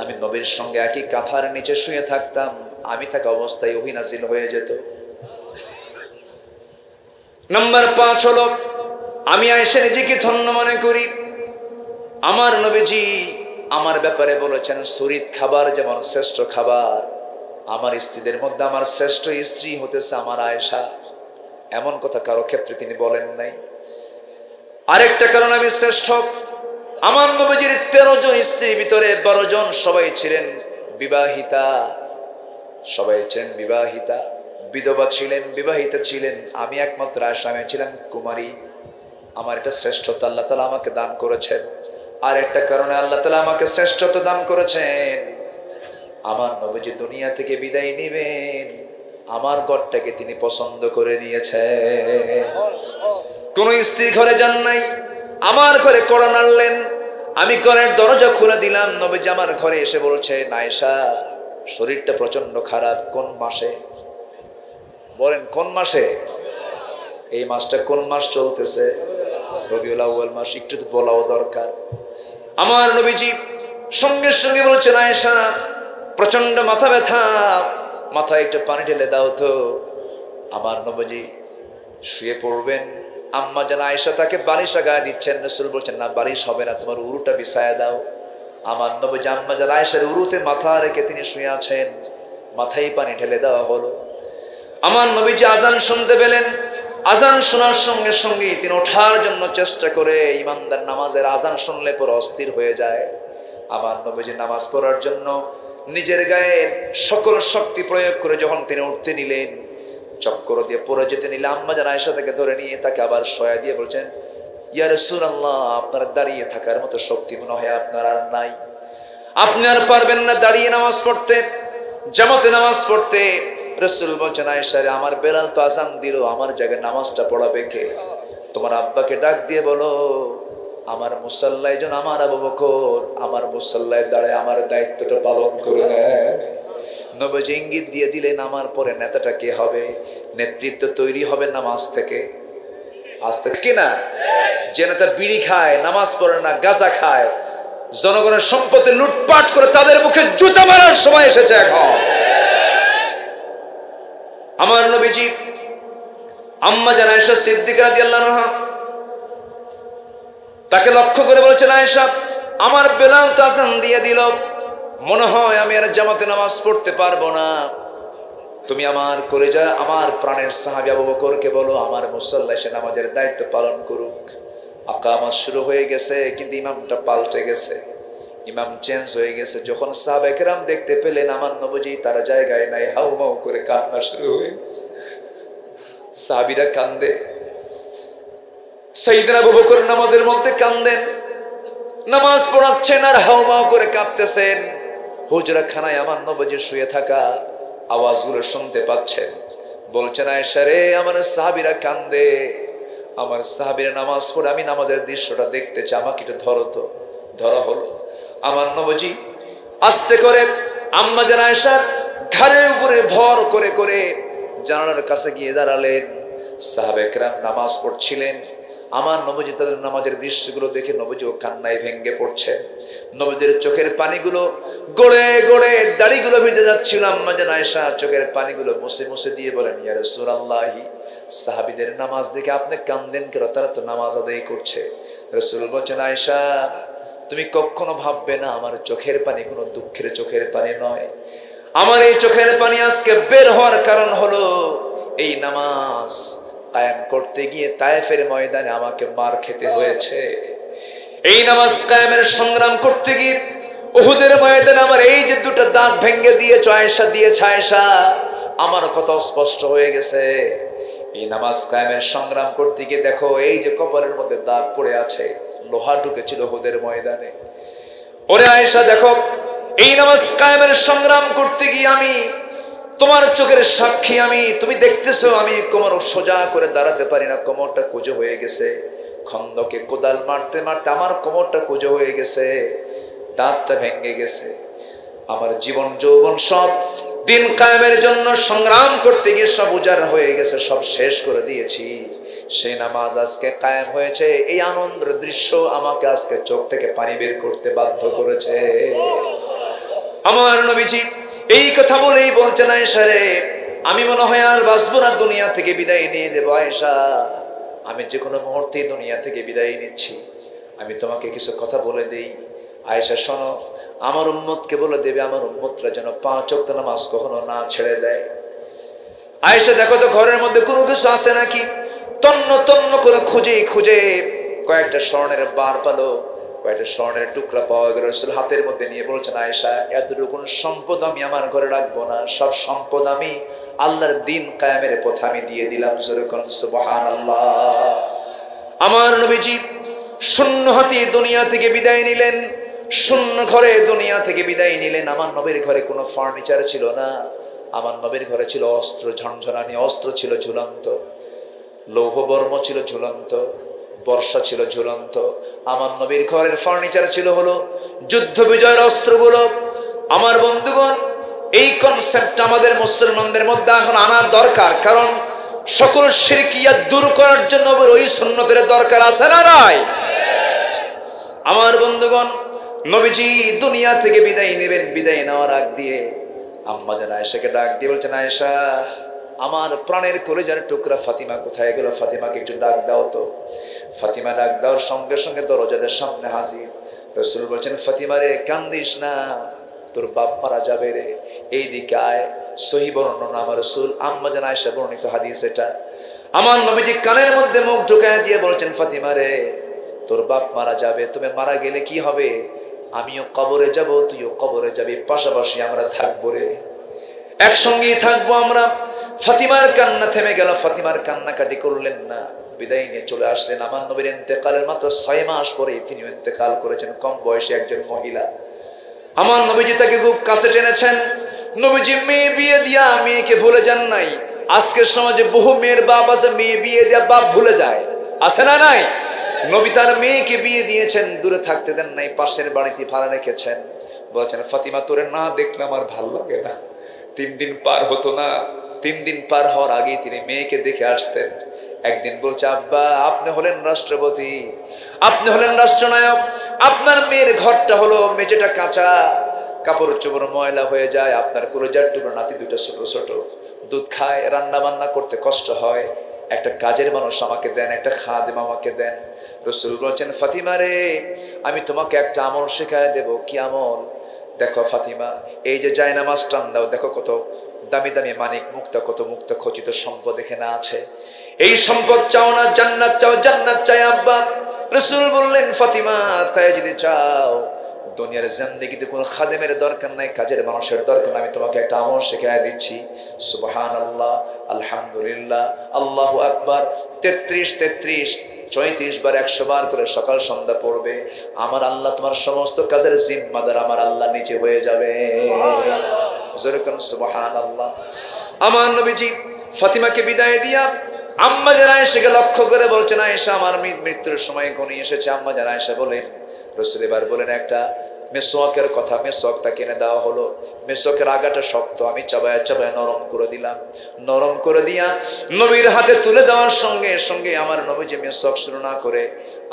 আমি নবীর সঙ্গে একই কাঁথার নিচে শুয়ে থাকতাম, আমি থাকা অবস্থায় ওহী নাজিল হয়ে যেত। নাম্বার 5 হলো আমি আয়েশা নিজেকে ধন্য মনে করি, আমার নবীজি আমার ব্যাপারে বলেছেন সুরিত খাবার যেমন শ্রেষ্ঠ খাবার, আমার স্ত্রীদের মধ্যে আমার শ্রেষ্ঠ স্ত্রী হতেছে আমার আয়েশা। এমন কথা কারো ক্ষেত্রে তিনি বলেন নাই। আরেকটা কারণ আমি শ্রেষ্ঠ, আমার নবীজির 13 জন স্ত্রীর ভিতরে 12 জন সবাই ছিলেন বিবাহিতা, সবাই ছিলেন বিবাহিতা, বিধবা ছিলেন, বিবাহিতা ছিলেন। আমি একমাত্র আয়েশা, আমি ছিলাম কুমারী। আমার এটা শ্রেষ্ঠতা আল্লাহ তাআলা আমাকে দান করেছেন। আর একটা কারণে আল্লাহ তাআলা আমাকে শ্রেষ্ঠত্ব দান করেছেন, আমার নবীজি দুনিয়া থেকে বিদায় নেবেন, আমার ঘরটাকে তিনি পছন্দ করে নিয়েছেন। কোন স্ত্রী ঘরে যান নাই, আমার ঘরে কড়া নাড়লেন, আমি ঘরের দরজা খুলে দিলাম, নবীজি আমার ঘরে এসে বলছে আয়েশা শরীরটা প্রচন্ড খারাপ। কোন মাসে? বলেন কোন মাসে? এই মাসটা কোন মাস চলতেছে? রবিউল আউয়াল মাস। একটু তো বলাও দরকার। আমার নবীজি সঙ্গে সঙ্গে বলছেন আয়েশা প্রচন্ড মাথা ব্যথা, মাথায় একটু পানি ঢেলে দাও তো। আমার নবীজি শুয়ে পড়বেন, আম্মা জান আয়েশা তাকে বালিশ গায়ে দিচ্ছেন। রাসূল বলছেন না বালিশ হবে না, তোমার উরুটা বিছায়া দাও। আমার নবীজি আম্মা জান আয়েশার উরুতে মাথা রেখে তিনি শুয়ে আছেন, মাথায় পানি ঢেলে দেওয়া হলো। আমার নবীজি আজান শুনতে পেলেন, আজান শোনার সঙ্গে সঙ্গে তিনি ওঠার জন্য চেষ্টা করে, ইমানদার নামাজের আজান শুনলে পর অস্থির হয়ে যায়। আমার নবীজি নামাজ পড়ার জন্য নিজের গায়ে সকল শক্তি প্রয়োগ করে যখন তিনি উঠতে নিলেন, চক্কর দিয়ে পড়ে যেতে নিলে আম্মা জান আয়েশা তাকে ধরে নিয়ে তাকে আবার শোয়া দিয়ে বলছেন ইয়া রাসূলুল্লাহ আপনার দাঁড়িয়ে থাকার মতো শক্তি মনে হয় আপনার আর নাই, আপনি আর পারবেন না দাঁড়িয়ে নামাজ পড়তে, জামাতে নামাজ পড়তে। রাসূল বলছেন আয়েশা রে আমার বেলাল তো আজান দিল, আমার জায়গায় নামাজটা পড়াবে কে? তোমার আব্বাকে ডাক দিয়ে বলো আমার মুসাল্লায় যেন আমার আবু বকর আমার মুসাল্লায় দাঁড়ায় আমার দায়িত্বটা পালন করে নেয়। নবীজি ইঙ্গিত দিয়ে দিলেন আমার পরে নেতাটা কে হবে? নেতৃত্ব তৈরি হবে নামাজ থেকে। আজ থেকে কিনা যে নেতা বিড়ি খায়, নামাজ পড়ে না, গাঁজা খায়, জনগণের সম্পত্তি লুটপাট করে, তাদের মুখে জুতা মারার সময় এসেছে এখন। আমার নবীজি আম্মা জান আয়েশা সিদ্দিকা রাদিয়াল্লাহু আনহা তাকে লক্ষ্য করে বলেছেন আয়েশা আমার বেলাল তো আজান দিয়ে দিল, মনে হয় আমি আর জামাতে নামাজ পড়তে পারবো না, তুমি আমার কলেজা আমার প্রাণের সাহাবী আবু বকরকে বলো আমার মুসাল্লায় সে নামাজের দায়িত্ব পালন করুক। আকামত শুরু হয়ে গেছে, কিন্তু ইমামটা পাল্টে গেছে, ইমাম চেঞ্জ হয়ে গেছে। যখন সাহাবায়ে কেরাম দেখতে পেলেন আমার নবীজি তার জায়গায় নাই, হাউমাউ করে কান্না শুরু হয়ে গেছে। সাহাবীরা কান্দে, সাইয়েদনা আবু বকর নামাজের মধ্যে কান্দেন, নামাজ পড়াচ্ছেন আর হাউমাউ করে কাঁদতেছেন। হুজরা খানায় আমার নবীজি শুয়ে থাকা আওয়াজগুলো শুনতে পাচ্ছেন। বলছেন আয়েশা রে আমার সাহাবীরা কান্দে, আমার সাহাবীরা নামাজ পড়ে, আমি নামাজের দৃশ্যটা দেখতে চাই, আমাকে একটু ধরো তো। ধরা হলো। আমার নবীজি আস্তে করে আম্মা জান আয়েশার ঘাড়ের উপরে ভর করে করে জানালার কাছে গিয়ে দাঁড়ালেন। সাহাবায়ে কেরাম নামাজ পড়ছিলেন, আমার নবীজি তাদের নামাজের দৃশ্যগুলো দেখে নবীজিও কান্নায় ভেঙে পড়ছেন। নবীজির চোখের পানিগুলো গড়ে গড়ে দাড়িগুলো ভিজে যাচ্ছিল। আম্মা জান আয়েশা চোখের পানিগুলো মুছে মুছে দিয়ে বলেন ইয়া রাসূলুল্লাহি সাহাবীদের নামাজ দেখে আপনি কান্দেন কেন? তারা তো নামাজ আদায় করছে। রাসূল বলেন আয়েশা তুমি কখনো ভাববে না আমার চোখের পানি কোনো দুঃখের চোখের পানি নয়। আমার এই চোখের পানি আজকে বের হওয়ার কারণ হলো এই নামাজ কায়েম করতে গিয়ে তায়েফের ময়দানে আমাকে মার খেতে হয়েছে। এই নামাজ কায়েমের সংগ্রাম করতে গিয়ে উহুদের ময়দানে আমার এই যে দুটো দাঁত ভেঙে দিয়েছ আয়েশা, দিয়েছে আয়েশা, আমার কথা স্পষ্ট হয়ে গেছে। এই নামাজ কায়েমের সংগ্রাম করতে গিয়ে দেখো এই যে কপালের মধ্যে দাগ পড়ে আছে, লোহা ঢুকেছিল হুদের ময়দানে। ওরে আয়েশা দেখো, এই নামাজ কায়েমের সংগ্রাম করতে গিয়ে আমি তোমার চোখের সাক্ষী, আমি তুমি দেখতেছো আমি কোমর সোজা করে দাঁড়াতে পারি না, কোমরটা কুঁজো হয়ে গেছে। খন্দকে কোদাল মারতে মারতে আমার কোমরটা কুঁজো হয়ে গেছে, দাঁতটা ভেঙে গেছে। আমার জীবন যৌবন সব দিন কায়েমের জন্য সংগ্রাম করতে গিয়ে সব উজাড় হয়ে গেছে, সব শেষ করে দিয়েছি। সেই নামাজ আজকে কায়েম হয়েছে, এই আনন্দের দৃশ্য আমাকে আজকে চোখ থেকে পানি বের করতে বাধ্য করেছে। আমার নবীজি এই কথা বলেই বলছেন, আয়েশা রে আমি মনে হয় আর বাঁচবো না, দুনিয়া থেকে বিদায় নিয়ে দেবো। আয়েশা আমি যে কোনো মুহূর্তে দুনিয়া থেকে বিদায় নিচ্ছি, আমি তোমাকে কিছু কথা বলে দেই। আয়েশা শোনো, আমার উম্মতকে বলে দেবে আমার উম্মতরা যেন 5 ওয়াক্ত নামাজ কখনো না ছেড়ে দেয়। আয়েশা দেখো তো ঘরের মধ্যে কোনো কিছু আছে নাকি, তন্ন তন্ন করে খুঁজে খুঁজে কয়েকটা স্বর্ণের বার পালো, কয়েকটা স্বর্ণের টুকরা পাওয়া গেল। রাসূল হাতের মধ্যে নিয়ে বলছেন, আয়েশা এতটুকু সম্পদ আমি আমার ঘরে রাখবো না, সব সম্পদ আমি আল্লাহর দিন কায়েমের পথে আমি দিয়ে দিলাম। জোরে কোন সুবহানাল্লাহ। আমার নবীজি শূন্য হাতে দুনিয়া থেকে বিদায় নিলেন, শূন্য ঘরে দুনিয়া থেকে বিদায় নিলেন। আমার নবীর ঘরে কোনো ফার্নিচার ছিল না, আমার নবীর ঘরে ছিল অস্ত্র, ঝনঝনানি অস্ত্র ছিল ঝুলন্ত, লৌহ বর্ম ছিল ঝুলন্ত, বর্ষা ছিল ঝুলন্ত। আমার নবীর ঘরের ফার্নিচার ছিল হলো যুদ্ধ বিজয়ের অস্ত্রগুলো। আমার বন্ধুগণ এই কনসেপ্ট আমাদের মুসলমানদের মধ্যে এখন আনা দরকার, কারণ সকল শিরকিয়াত দূর করার জন্য ওই সুন্নতের দরকার আছে না নাই? আমার বন্ধুগণ নবীজি দুনিয়া থেকে বিদায় নেবেন, বিদায় নেওয়ার আগ দিয়ে আম্মা জান আয়েশাকে ডাক দিয়ে বলছেন, আয়েশা আমার প্রাণের কলিজার টুকরা ফাতিমা কোথায় গেল, ফাতিমাকে একটু ডাক দাও তো। ফাতিমা ডাক দেওয়ার সঙ্গে সঙ্গে দরজাদের সামনে হাজির। রাসূল বলছেন, ফাতিমা রে কান্দিস না, তোর বাপ মারা যাবে রে, এইদিকে আয়। সহিহ বর্ণনা আমার রাসূল আম্মা জান আয়েশা বর্ণিত হাদিস এটা। আমার নবীজি কানের মধ্যে মুখ ঢুকায় দিয়ে বলছেন, ফাতিমা রে তোর বাপ মারা যাবে, তুমি মারা গেলে কি হবে, আমিও কবরে যাব, তুইও কবরে যাবি, পাশাপাশি আমরা থাকবো রে, একসঙ্গেই থাকবো আমরা। ফাতিমার কান্না থেমে গেল, ফাতিমার কান্নাকাটি করলেন না, বিদায় নিয়ে চলে আসলেন। আমার নবীর ইন্তেকালের মাত্র 6 মাস পরে তিনি ইন্তেকাল করেছেন, কম বয়সী একজন মহিলা। আমার নবীজি তাকে খুব কাছে টেনেছেন। নবীজি মেয়ে বিয়ে দিয়া মেয়েকে ভুলে যান নাই। আজকের সমাজে বহু মেয়ের বাপ আছে, মেয়ে বিয়ে দিয়া বাপ ভুলে যায়, আছে না নাই? নবী তার মেয়েকে বিয়ে দিয়েছেন, দূরে থাকতে দেন নাই, পাশের বাড়িতে ভাড়া রেখেছেন। বলছেন, ফাতিমা তোরে না দেখলে আমার ভালো লাগে না। 3 দিন পার হতো না, 3 দিন পার হওয়ার আগেই তিনি মেয়েকে দেখে আসতেন। একদিন বলছে, আব্বা আপনি হলেন রাষ্ট্রপতি, আপনি হলেন রাষ্ট্রনায়ক, আপনার মেয়ের ঘরটা হলো মেঝেটা কাঁচা, কাপড় চোপড় ময়লা হয়ে যায়, আপনার কলিজার টুকরো নাতি দুইটা ছোট ছোট, দুধ খায়, রান্না বান্না করতে কষ্ট হয়, একটা কাজের মানুষ আমাকে দেন, একটা খাদেম আমাকে দেন। রাসূল বলছেন, ফাতিমা রে আমি তোমাকে একটা আমল শেখায় দেব। কি আমল? দেখো ফাতিমা, এই যে জায়নামাজ টান দাও, দেখো কত দামি দামি মানিক মুক্তা, কত মুক্তা খচিত সম্পদ এখানে আছে। এই সম্পদ চাও না, জান্নাত চাও? জান্নাত চাই আব্বা। রাসূল বললেন, ফাতিমা তাই যদি চাও দুনিয়ার জিন্দেগিতে কোনো খাদেমের দরকার নাই, কাজের মানুষের দরকার নাই, আমি তোমাকে একটা আমল শেখায় দিচ্ছি। সুবহানাল্লাহ, আলহামদুলিল্লাহ, আল্লাহু আকবার 33 34 বার 100 বার করে সকাল সন্ধ্যা পড়বে। আমার আল্লাহ তোমার সমস্ত কাজের জিম্মাদার আমার আল্লাহ নিজে হয়ে যাবে। জোরে কোন সুবহানাল্লাহ। আমার নবীজি ফাতিমাকে বিদায় দিয়া আম্মা জান আয়েশাকে লক্ষ্য করে বলছেন, আয়েশা আমার মৃত্যুর সময় ঘনিয়ে এসেছে। আম্মা জান আয়েশা বলেন, রাসূল এবার বলেন একটা মেসওয়াকের কথা। মেসওয়াকটা কিনে দেওয়া হলো। মেসওয়াকের আগাটা শক্ত, আমি চাবায় চাবায় নরম করে দিলাম। নরম করে দিয়া নবীর হাতে তুলে দেওয়ার সঙ্গে সঙ্গে আমার নবী যে মেসওয়াক শুরু না করে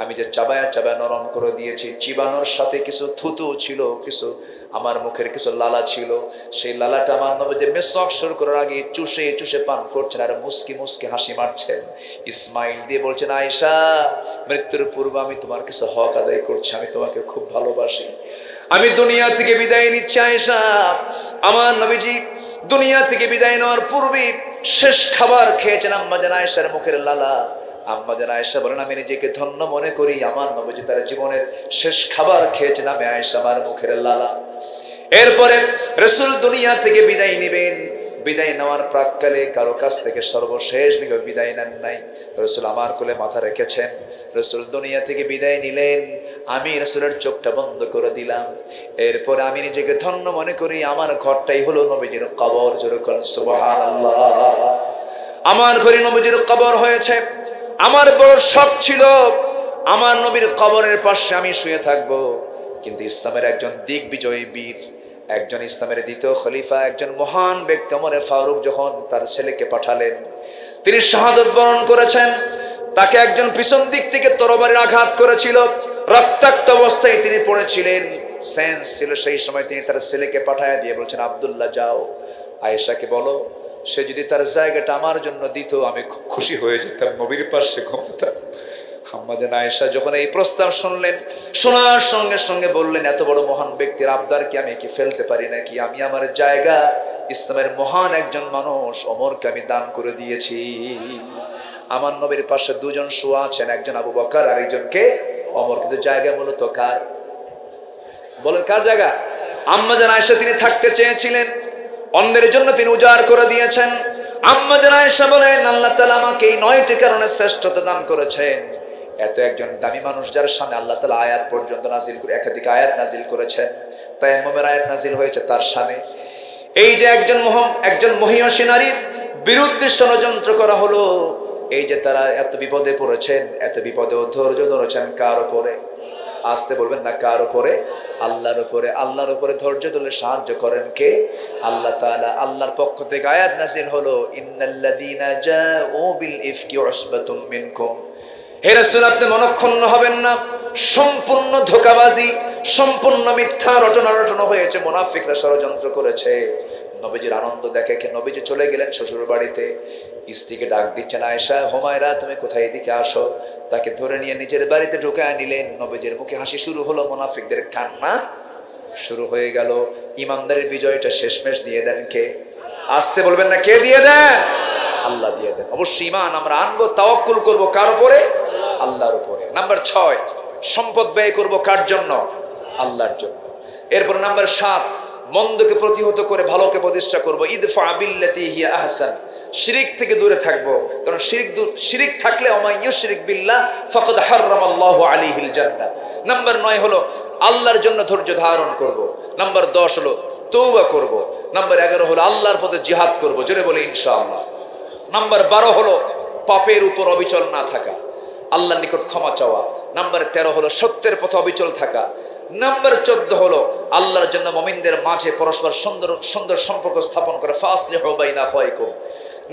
আমি যে চাবায় চাবায় নরম করে দিয়েছি, চিবানোর সাথে কিছু থুতু ছিল, কিছু আমার মুখের কিছু লালা ছিল, সেই লালাটা আমার নবী যে মেসওয়াক শুরু করার আগে চুষে চুষে পান করছেন আর মুস্কি মুস্কি হাসি মারছেন, ইসমাইল দিয়ে বলছেন, আয়েশা মৃত্যুর পূর্বে আমি তোমার কিছু হক আদায় করছি, আমি তোমাকে খুব ভালোবাসি, আমি দুনিয়া থেকে বিদায় নিচ্ছি। আয়েশা আমার নবীজি দুনিয়া থেকে বিদায় নেওয়ার পূর্বে শেষ খাবার খেয়েছেন আম্মা জান আয়েশার মুখের লালা। আম্মা জান আয়েশা বলেন, আমি নিজেকে ধন্য মনে করি, আমার নবীজি তার জীবনের শেষ খাবার খেয়েছেন আমি আয়েশা আমার মুখের লালা। এরপরে রাসূল দুনিয়া থেকে বিদায় নেবেন। বিদায় নেওয়ার প্রাক্কালে কারো কাছ থেকে সর্বশেষ বিদায় নেন নাই। রাসূল আমার কোলে মাথা রেখেছেন, রাসূল দুনিয়া থেকে বিদায় নিলেন, আমি রাসূলের চোখটা বন্ধ করে দিলাম। এরপর আমি নিজেকে ধন্য মনে করি, আমার ঘরটাই হলো নবীজির কবর। জোরে বলেন সুবহানাল্লাহ। আমার ঘরে নবীজির কবর হয়েছে। আমার বড় শখ ছিল আমার নবীর কবরের পাশে আমি শুয়ে থাকব। কিন্তু ইসলামের একজন দিগ্বিজয়ী বীর, একজন ইসলামের দ্বিতীয় খলিফা, একজন মহান ব্যক্তি ওমর ফারুক যখন তার ছেলেকে পাঠালেন, তিনি শাহাদাত বরণ করেছেন। তাকে একজন পিছন দিক থেকে তরবারির আঘাত করেছিল, রক্তাক্ত অবস্থায় তিনি পড়েছিলেন। সেন্স ছিল সেই সময় তিনি তার ছেলেকে পাঠায় দিয়ে বলছেন, আব্দুল্লাহ যাও, আয়েশাকে বলো সে যদি তার জায়গাটা আমার জন্য দিত আমি খুব খুশি হয়ে যেতাম, নবীর পাশে ঘুমতাম। আম্মা আয়েশা যখন এই প্রস্তাব শুনলেন, শোনার সঙ্গে সঙ্গে বললেন, এত বড় মহান ব্যক্তির আবদার কি আমি কি ফেলতে পারি নাকি? আমি আমার জায়গা ইসলামের মহান একজন মানুষ ওমরকে আমি দান করে দিয়েছি। আমার নবীর পাশে দুজন শোয়া আছেন, একজন আবু বকর আর একজনকে ওমর। কিন্তু জায়গা মূলত কার? বলেন কার জায়গা? আম্মা আয়েশা তিনি থাকতে চেয়েছিলেন, অন্যের জন্য তিনি উজাড় করে দিয়েছেন। আম্মা আয়েশা বলেন, আল্লাহ তাআলা আমাকে এই 9টি কারণে শ্রেষ্ঠতা দান করেছেন। এত একজন দামি মানুষ যার সামনে আল্লাহ তাআলা আয়াত পর্যন্ত নাজিল করে, একাধিক আয়াত নাজিল করেছেন, তায়াম্মুমের আয়াত নাজিল হয়েছে তার সামনে। এই যে একজন মহিয়সী নারীর বিরুদ্ধে ষড়যন্ত্র করা হলো, এই যে তারা এত বিপদে পড়েছেন, এত বিপদেও ধৈর্য ধরেছেন কার উপরে? আসতে বলবেন না, কার উপরে? আল্লাহর উপরে। আল্লাহর উপরে ধৈর্য ধরে সাহায্য করেন কে? আল্লাহ তাআলা। আল্লাহর পক্ষ থেকে আয়াত নাযিল হলো, ইন্নাল্লাযীনা জাউ বিল ইফকি উসবাতুম মিনকুম। হে রাসূল, আপনি মনক্ষুণ্ণ হবেন না। সম্পূর্ণ ধোঁকাবাজি, সম্পূর্ণ মিথ্যা রটনা হয়েছে, মুনাফিকরা ষড়যন্ত্র করেছে। নবীজির আনন্দ দেখে নবীজি চলে গেলেন শ্বশুর বাড়িতে। স্ত্রীকে ডাক দিচ্ছেন, আয়েশা, হুমায়রা তুমি কোথায়, এদিকে আসো। তাকে ধরে নিয়ে নিজের বাড়িতে ঢুকায় নিলেন। নবীজির মুখে হাসি শুরু হলো, মুনাফিকদের কান্না শুরু হয়ে গেল। ইমানদারের বিজয়টা শেষমেশ দিয়ে দেন কে? আসতে বলবেন না, কে দিয়ে দেন? আল্লাহ দিয়ে দেন। অবশ্যই ঈমান আমরা আনবো, তাওয়াক্কুল করব কার উপরে? আল্লাহর উপরে। নাম্বার 6, সম্পদ ব্যয় করব কার জন্য? আল্লাহর জন্য। এরপর নাম্বার 7, মন্দকে প্রতিহত করে ভালোকে প্রতিষ্ঠা করব। ইদফা বিল্লাতি হিয়া আহসান, শিরিক থেকে দূরে থাকবো, কারণ শিরিক থাকলে ওমাই ইউশরিক বিল্লাহ ফাকাদ হারামাল্লাহু আলাইহিল জান্নাহ। নাম্বার 9 হলো আল্লাহর জন্য ধৈর্য ধারণ করব। নাম্বার 10 হলো তওবা করব। নাম্বার 11 হলো আল্লাহর পথে জিহাদ করব, জোরে বলে ইনশাআল্লাহ। নাম্বার 12 হলো পাপের উপর অবিচল না থাকা, আল্লাহর নিকট ক্ষমা চাওয়া। নাম্বার 13 হলো সত্যের পথে অবিচল থাকা। নাম্বার 14 হলো আল্লাহর জন্য মুমিনদের মাঝে পরস্পর সুন্দর সম্পর্ক স্থাপন করে, ফাসলিহু বাইনা আখাওয়াইকুম।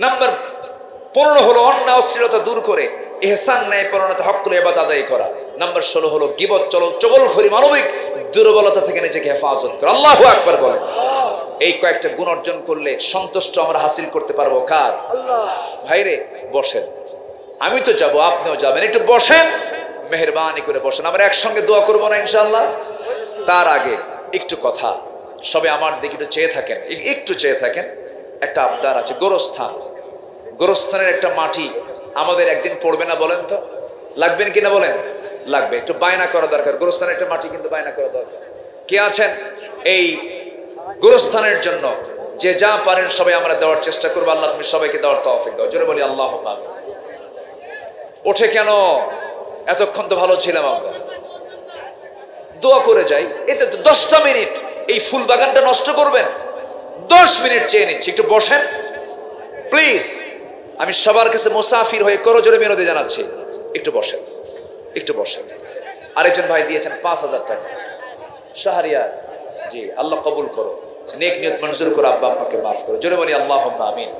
নাম্বার 15 হলো অন্যায় অশ্লীলতা দূর করে ইহসান ন্যায় পরায়ণতা হক্কুল ইবাদত আদায় করা। নাম্বার 16 হলো গীবত, চগলখড়ি, মানবিক দুর্বলতা থেকে নিজেকে হেফাজত করা। আল্লাহু আকবার বলেন। এই কয়েকটা গুণ অর্জন করলে সন্তুষ্ট আমরা হাসিল করতে পারবো কার? আল্লাহ। ভাইরে বসেন, আমি তো যাব, আপনিও যাবেন, একটু বসেন, মেহেরবানি করে বসেন। আমরা একসঙ্গে দোয়া করবো না ইনশাআল্লাহ? তার আগে একটু কথা, সবে আমার দিকে একটু চেয়ে থাকেন, একটু চেয়ে থাকেন। একটা আবদার আছে, গোরস্থানের একটা মাটি আমাদের একদিন পড়বে না বলেন তো? লাগবেন কিনা বলেন? লাগবে। একটু বায়না করা দরকার, গোরস্থানের একটা মাটি কিন্তু বায়না করা দরকার। কে আছেন এই গোরস্থানের জন্য? যে যা পারেন সবাই আমরা দেওয়ার চেষ্টা করবো। আল্লাহ তুমি সবাইকে দেওয়ার তৌফিক দাও, জোরে বলি আল্লাহুম্মা আমিন। ওঠে কেন? এতক্ষণ তো ভালো ছিলাম আমরা। দোয়া করে যাই, এতে তো 10টা মিনিট এই ফুল বাগানটা নষ্ট করবেন? 10 মিনিট চেয়ে নিচ্ছি, একটু বসেন প্লিজ। আমি সবার কাছে মুসাফির হয়ে করজোরে বিনতি জানাচ্ছি, একটু বসেন, একটু বসেন। আরেকজন ভাই দিয়েছেন 5000 টাকা, শাহরিয়ার। জি, আল্লাহ কবুল করো, নেক নিয়ত মঞ্জুর করো, আব্বা আম্মাকে মাফ করো, জোরে বলি আল্লাহুম্মা আমিন।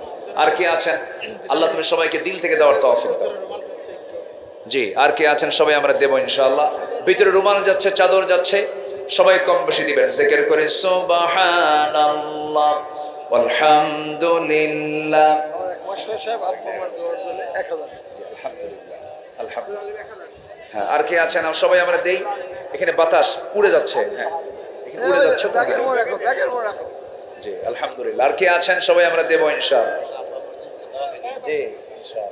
আর কে আছেন? আল্লাহ তুমি সবাইকে দিল থেকে দেওয়ার তৌফিক দাও। জি, আর কে আছেন? সবাই আমরা দেবো ইনশাআল্লাহ। ভিতরে রুমাল যাচ্ছে, চাদর যাচ্ছে, সবাই কম বেশি দিবেন। জিকির করে সুবহানাল্লাহ আলহামদুলিল্লাহ। হ্যাঁ, আর কে আছেন? সবাই আমরা দেই। এখানে বাতাস উড়ে যাচ্ছে, হ্যাঁ উড়ে যাচ্ছে। জি আলহামদুলিল্লাহ। আর কে আছেন? সবাই আমরা দেবো ইনশাআল্লাহ। জি ইনশাআল্লাহ।